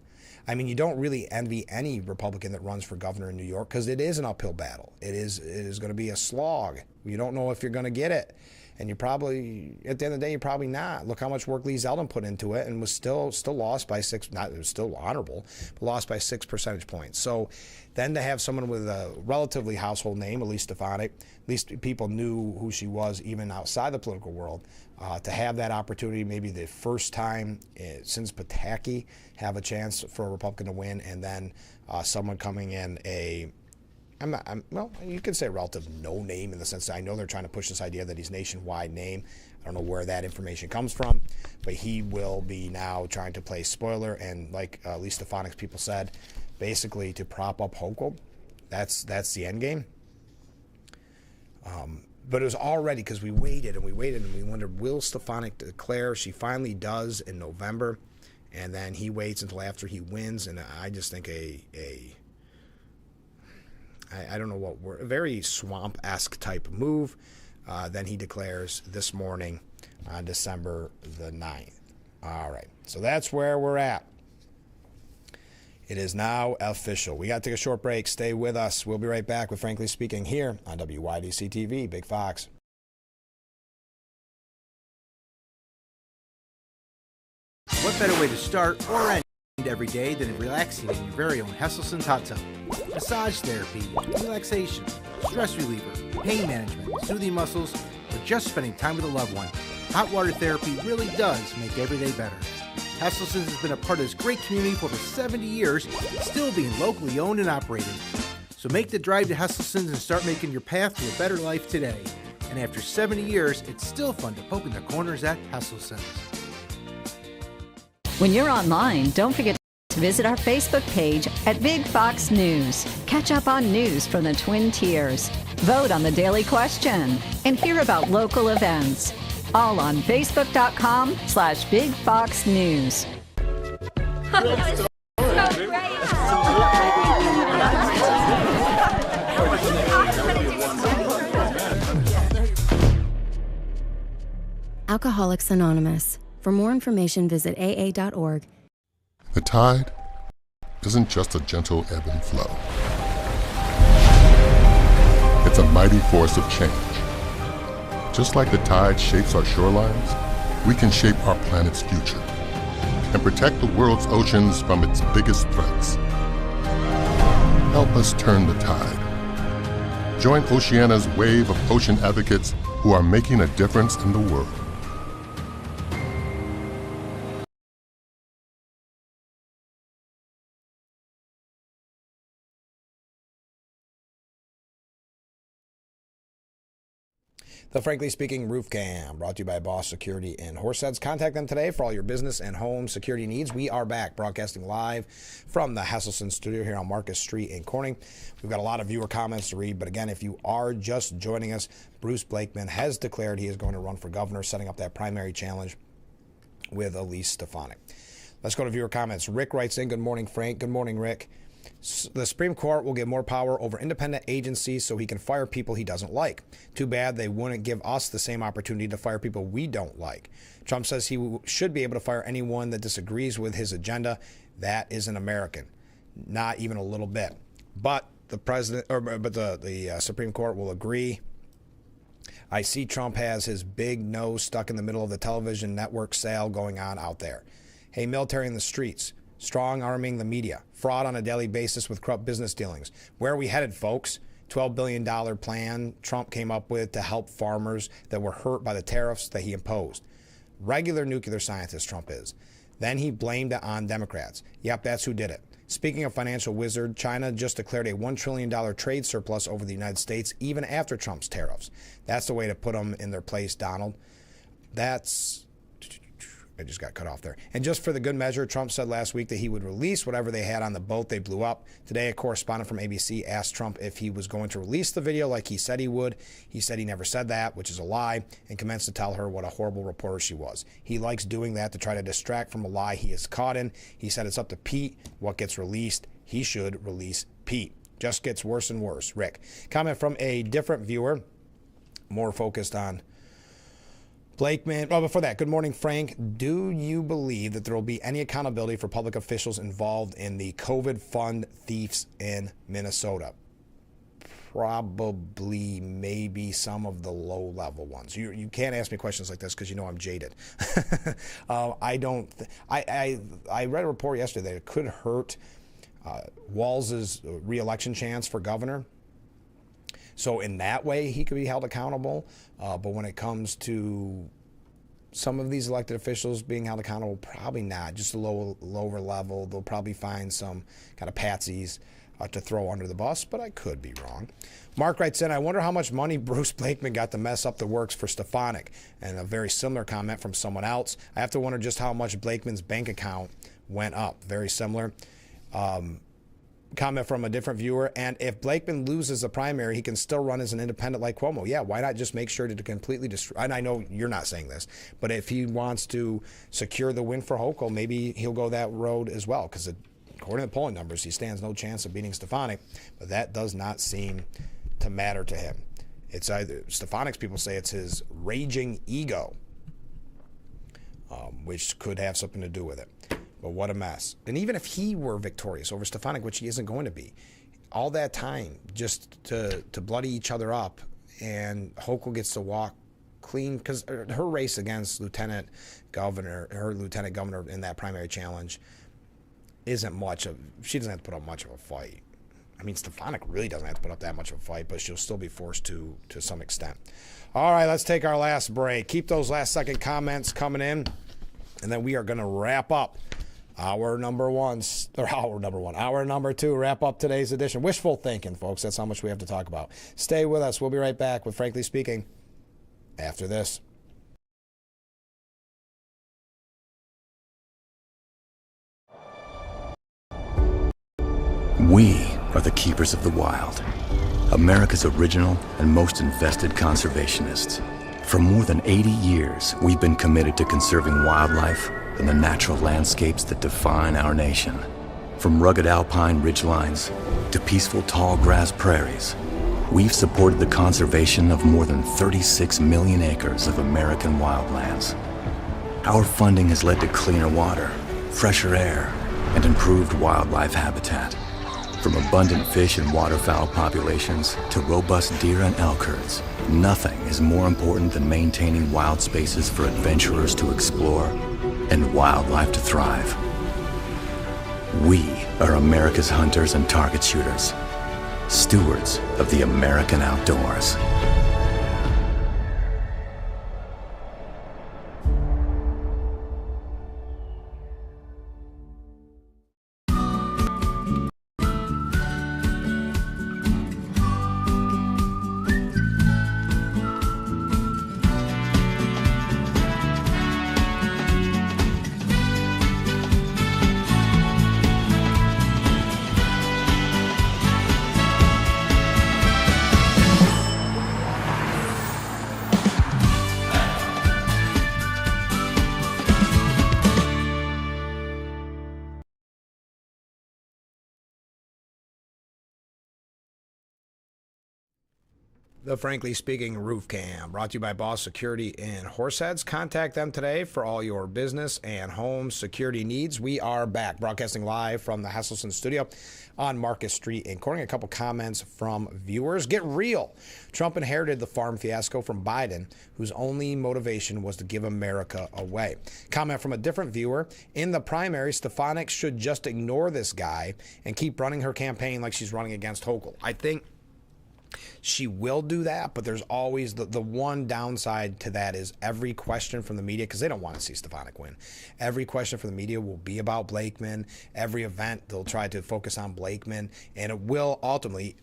I mean, you don't really envy any Republican that runs for governor in New York because it is an uphill battle. It is going to be a slog. You don't know if you're going to get it. And you probably, at the end of the day, you're probably not. Look how much work Lee Zeldin put into it and was still lost by six, not, it was still honorable, but lost by 6 percentage points. So then to have someone with a relatively household name, Lee Stefanik, at least people knew who she was even outside the political world, to have that opportunity, maybe the first time since Pataki, have a chance for a Republican to win, and then someone coming in well, you could say relative no name in the sense that I know they're trying to push this idea that he's nationwide name. I don't know where that information comes from, but he will be now trying to play spoiler, and like Lee Stefanik's people said, basically to prop up Hochul. That's the end game. But it was already, because we waited and we wondered, will Stefanik declare? She finally does in November, and then he waits until after he wins, and I just think I don't know what word, a very swamp-esque type move. Then he declares this morning on December the 9th. All right, so that's where we're at. It is now official. We got to take a short break. Stay with us. We'll be right back with Frankly Speaking here on WYDC TV, Big Fox. What better way to start or end every day than relaxing in your very own Hesselson's hot tub? Massage therapy, relaxation, stress reliever, pain management, soothing muscles, or just spending time with a loved one. Hot water therapy really does make every day better. Hesselson's has been a part of this great community for over 70 years, still being locally owned and operated. So make the drive to Hesselson's and start making your path to a better life today. And after 70 years, it's still fun to poke in the corners at Hesselson's. When you're online, don't forget to visit our Facebook page at Big Fox News. Catch up on news from the Twin Tiers. Vote on the daily question and hear about local events. All on Facebook.com/Big Fox News. Alcoholics Anonymous. For more information, visit aa.org. The tide isn't just a gentle ebb and flow. It's a mighty force of change. Just like the tide shapes our shorelines, we can shape our planet's future and protect the world's oceans from its biggest threats. Help us turn the tide. Join Oceania's wave of ocean advocates who are making a difference in the world. The Frankly Speaking Roof Cam, brought to you by Boss Security in Horseheads. Contact them today for all your business and home security needs. We are back, broadcasting live from the Hesselson studio here on Marcus Street in Corning. We've got a lot of viewer comments to read, but again, if you are just joining us, Bruce Blakeman has declared he is going to run for governor, setting up that primary challenge with Elise Stefanik. Let's go to viewer comments. Rick writes in, good morning, Frank. Good morning, Rick. The Supreme Court will give more power over independent agencies so he can fire people he doesn't like. Too bad they wouldn't give us the same opportunity to fire people we don't like. Trump says he should be able to fire anyone that disagrees with his agenda. That isn't American, not even a little bit. But the Supreme Court will agree. I see Trump has his big nose stuck in the middle of the television network sale going on out there. Hey, military in the streets. strong-arming the media, fraud on a daily basis with corrupt business dealings. Where are we headed, folks? $12 billion plan Trump came up with to help farmers that were hurt by the tariffs that he imposed. Regular nuclear scientist Trump is. Then he blamed it on Democrats. Yep, that's who did it. Speaking of financial wizard, China just declared a $1 trillion trade surplus over the United States, even after Trump's tariffs. That's the way to put them in their place, Donald. I just got cut off there. And just for the good measure, Trump said last week that he would release whatever they had on the boat they blew up. Today, a correspondent from ABC asked Trump if he was going to release the video like he said he would. He said he never said that, which is a lie, and commenced to tell her what a horrible reporter she was. He likes doing that to try to distract from a lie he is caught in. He said it's up to Pete what gets released. He should release Pete. Just gets worse and worse. Rick. Comment from a different viewer, more focused on Blakeman. Oh, before that, good morning, Frank. Do you believe that there will be any accountability for public officials involved in the COVID fund thefts in Minnesota? Probably, maybe some of the low-level ones. You can't ask me questions like this because you know I'm jaded. I read a report yesterday that it could hurt Walz's re-election chance for governor. So in that way, he could be held accountable. But when it comes to some of these elected officials being held accountable, probably not. Just a lower level. They'll probably find some kind of patsies to throw under the bus, but I could be wrong. Mark writes in, I wonder how much money Bruce Blakeman got to mess up the works for Stefanik. And a very similar comment from someone else. I have to wonder just how much Blakeman's bank account went up. Very similar. Comment from a different viewer. And if Blakeman loses the primary, he can still run as an independent like Cuomo. Yeah, why not just make sure to completely destroy? And I know you're not saying this, but if he wants to secure the win for Hochul, maybe he'll go that road as well. Because according to the polling numbers, he stands no chance of beating Stefanik. But that does not seem to matter to him. It's either Stefanik's people say it's his raging ego, which could have something to do with it. But what a mess. And even if he were victorious over Stefanik, which he isn't going to be, all that time just to bloody each other up, and Hochul gets to walk clean, because her race against lieutenant governor in that primary challenge isn't much of, she doesn't have to put up much of a fight. I mean, Stefanik really doesn't have to put up that much of a fight, but she'll still be forced to some extent. All right, let's take our last break. Keep those last second comments coming in, and then we are going to wrap up hour number two, wrap up today's edition. Wishful thinking, folks. That's how much we have to talk about. Stay with us. We'll be right back with Frankly Speaking after this. We are the keepers of the wild, America's original and most invested conservationists. For more than 80 years, we've been committed to conserving wildlife and the natural landscapes that define our nation. From rugged alpine ridgelines to peaceful tall grass prairies, we've supported the conservation of more than 36 million acres of American wildlands. Our funding has led to cleaner water, fresher air, and improved wildlife habitat. From abundant fish and waterfowl populations to robust deer and elk herds, nothing is more important than maintaining wild spaces for adventurers to explore and wildlife to thrive. We are America's hunters and target shooters, stewards of the American outdoors. The Frankly Speaking Roof Cam, brought to you by Boss Security in Horseheads. Contact them today for all your business and home security needs. We are back, broadcasting live from the Hesselson studio on Marcus Street in Corning. A couple comments from viewers. Get real. Trump inherited the farm fiasco from Biden, whose only motivation was to give America away. Comment from a different viewer. In the primary, Stefanik should just ignore this guy and keep running her campaign like she's running against Hochul. I think she will do that, but there's always the one downside to that is every question from the media, because they don't want to see Stefanik win. Every question from the media will be about Blakeman. Every event, they'll try to focus on Blakeman, and it will ultimately,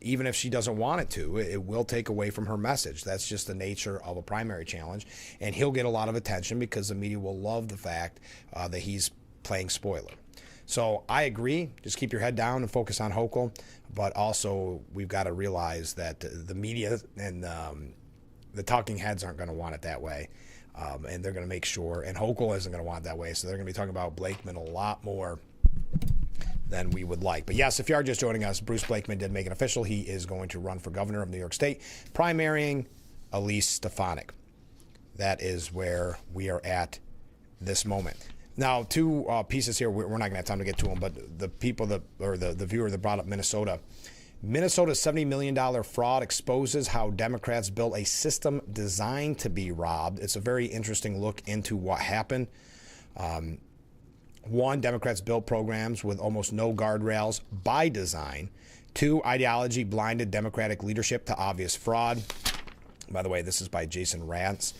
even if she doesn't want it to, it will take away from her message. That's just the nature of a primary challenge, and he'll get a lot of attention because the media will love the fact that he's playing spoiler. So I agree. Just keep your head down and focus on Hochul. But also, we've got to realize that the media and the talking heads aren't going to want it that way. And they're going to make sure, and Hochul isn't going to want it that way. So they're going to be talking about Blakeman a lot more than we would like. But yes, if you are just joining us, Bruce Blakeman did make it official. He is going to run for governor of New York State, primarying Elise Stefanik. That is where we are at this moment. Now, two pieces here. We're not going to have time to get to them, but the people the viewer that brought up Minnesota. Minnesota's $70 million fraud exposes how Democrats built a system designed to be robbed. It's a very interesting look into what happened. One, Democrats built programs with almost no guardrails by design. Two, ideology blinded Democratic leadership to obvious fraud. By the way, this is by Jason Rantz.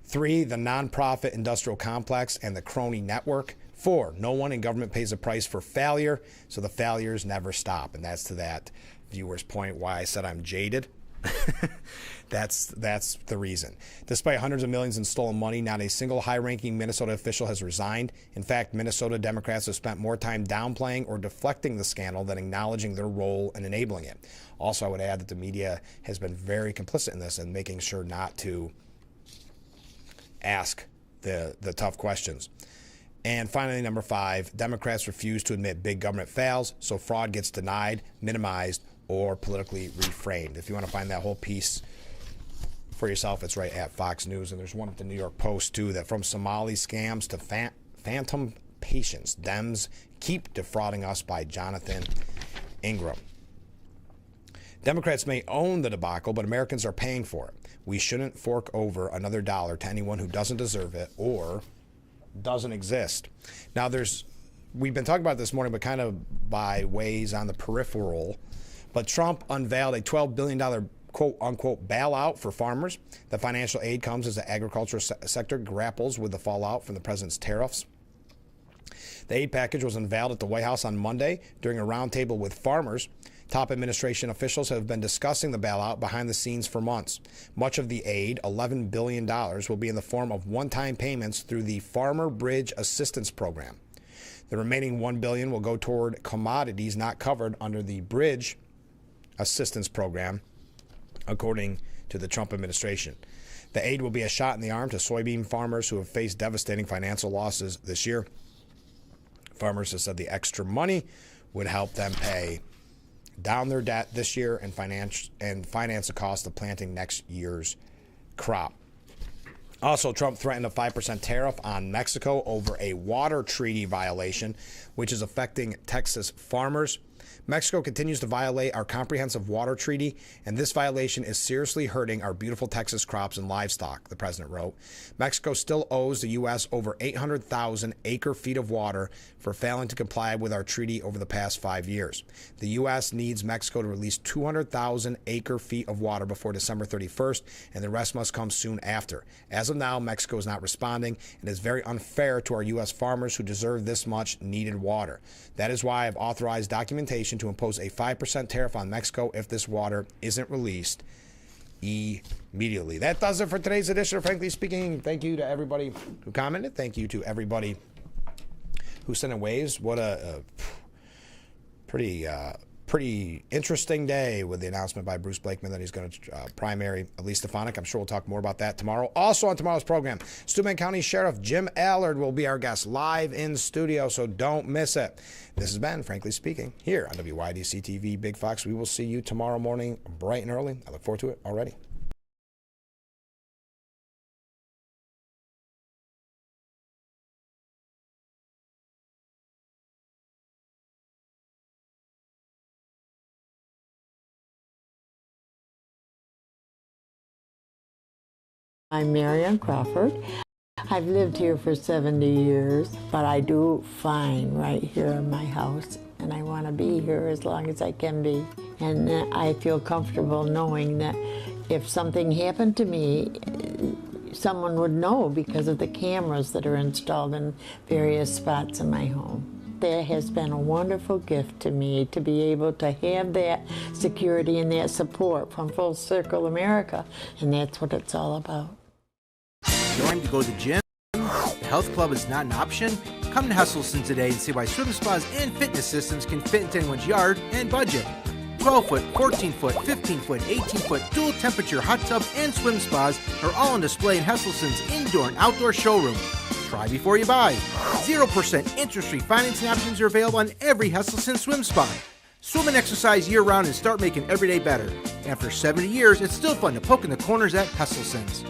3, the nonprofit industrial complex and the crony network. 4, no one in government pays a price for failure, so the failures never stop. And that's to that viewer's point why I said I'm jaded. That's the reason. Despite hundreds of millions in stolen money, not a single high-ranking Minnesota official has resigned. In fact, Minnesota Democrats have spent more time downplaying or deflecting the scandal than acknowledging their role in enabling it. Also, I would add that the media has been very complicit in this and making sure not to ask the tough questions. And finally, number 5, Democrats refuse to admit big government fails, so fraud gets denied, minimized, or politically reframed. If you want to find that whole piece for yourself, it's right at Fox News. And there's one at the New York Post, too, that from Somali scams to phantom patients, Dems keep defrauding us, by Jonathan Ingram. Democrats may own the debacle, but Americans are paying for it. We shouldn't fork over another dollar to anyone who doesn't deserve it or doesn't exist. Now, we've been talking about this morning, but kind of by ways on the peripheral. But Trump unveiled a $12 billion quote-unquote bailout for farmers. The financial aid comes as the agricultural sector grapples with the fallout from the president's tariffs. The aid package was unveiled at the White House on Monday during a roundtable with farmers. Top administration officials have been discussing the bailout behind the scenes for months. Much of the aid, $11 billion, will be in the form of one-time payments through the Farmer Bridge Assistance Program. The remaining $1 billion will go toward commodities not covered under the Bridge Assistance Program, according to the Trump administration. The aid will be a shot in the arm to soybean farmers who have faced devastating financial losses this year. Farmers have said the extra money would help them pay down their debt this year and finance the cost of planting next year's crop. Also, Trump threatened a 5% tariff on Mexico over a water treaty violation, which is affecting Texas farmers. Mexico continues to violate our comprehensive water treaty, and this violation is seriously hurting our beautiful Texas crops and livestock, the president wrote. Mexico still owes the U.S. over 800,000 acre-feet of water for failing to comply with our treaty over the past 5 years. The U.S. needs Mexico to release 200,000 acre-feet of water before December 31st, and the rest must come soon after. As of now, Mexico is not responding, and is very unfair to our U.S. farmers who deserve this much needed water. That is why I've authorized documentation to impose a 5% tariff on Mexico if this water isn't released immediately. That does it for today's edition of Frankly Speaking. Thank you to everybody who commented. Thank you to everybody who sent in waves. What a pretty pretty interesting day with the announcement by Bruce Blakeman that he's going to primary Elise Stefanik. I'm sure we'll talk more about that tomorrow. Also on tomorrow's program, Steuben County Sheriff Jim Allard will be our guest live in studio, so don't miss it. This has been Frankly Speaking here on WYDC TV Big Fox. We will see you tomorrow morning bright and early. I look forward to it already. I'm Marianne Crawford. I've lived here for 70 years, but I do fine right here in my house, and I want to be here as long as I can be. And I feel comfortable knowing that if something happened to me, someone would know because of the cameras that are installed in various spots in my home. That has been a wonderful gift to me to be able to have that security and that support from Full Circle America, and that's what it's all about. Time to go to the gym? The health club is not an option? Come to Hesselson today and see why swim spas and fitness systems can fit into anyone's yard and budget. 12-foot, 14-foot, 15-foot, 18-foot dual temperature hot tubs and swim spas are all on display in Hesselson's indoor and outdoor showroom. Try before you buy. 0% interest-free financing options are available on every Hesselson swim spa. Swim and exercise year-round and start making every day better. After 70 years, it's still fun to poke in the corners at Hesselson's.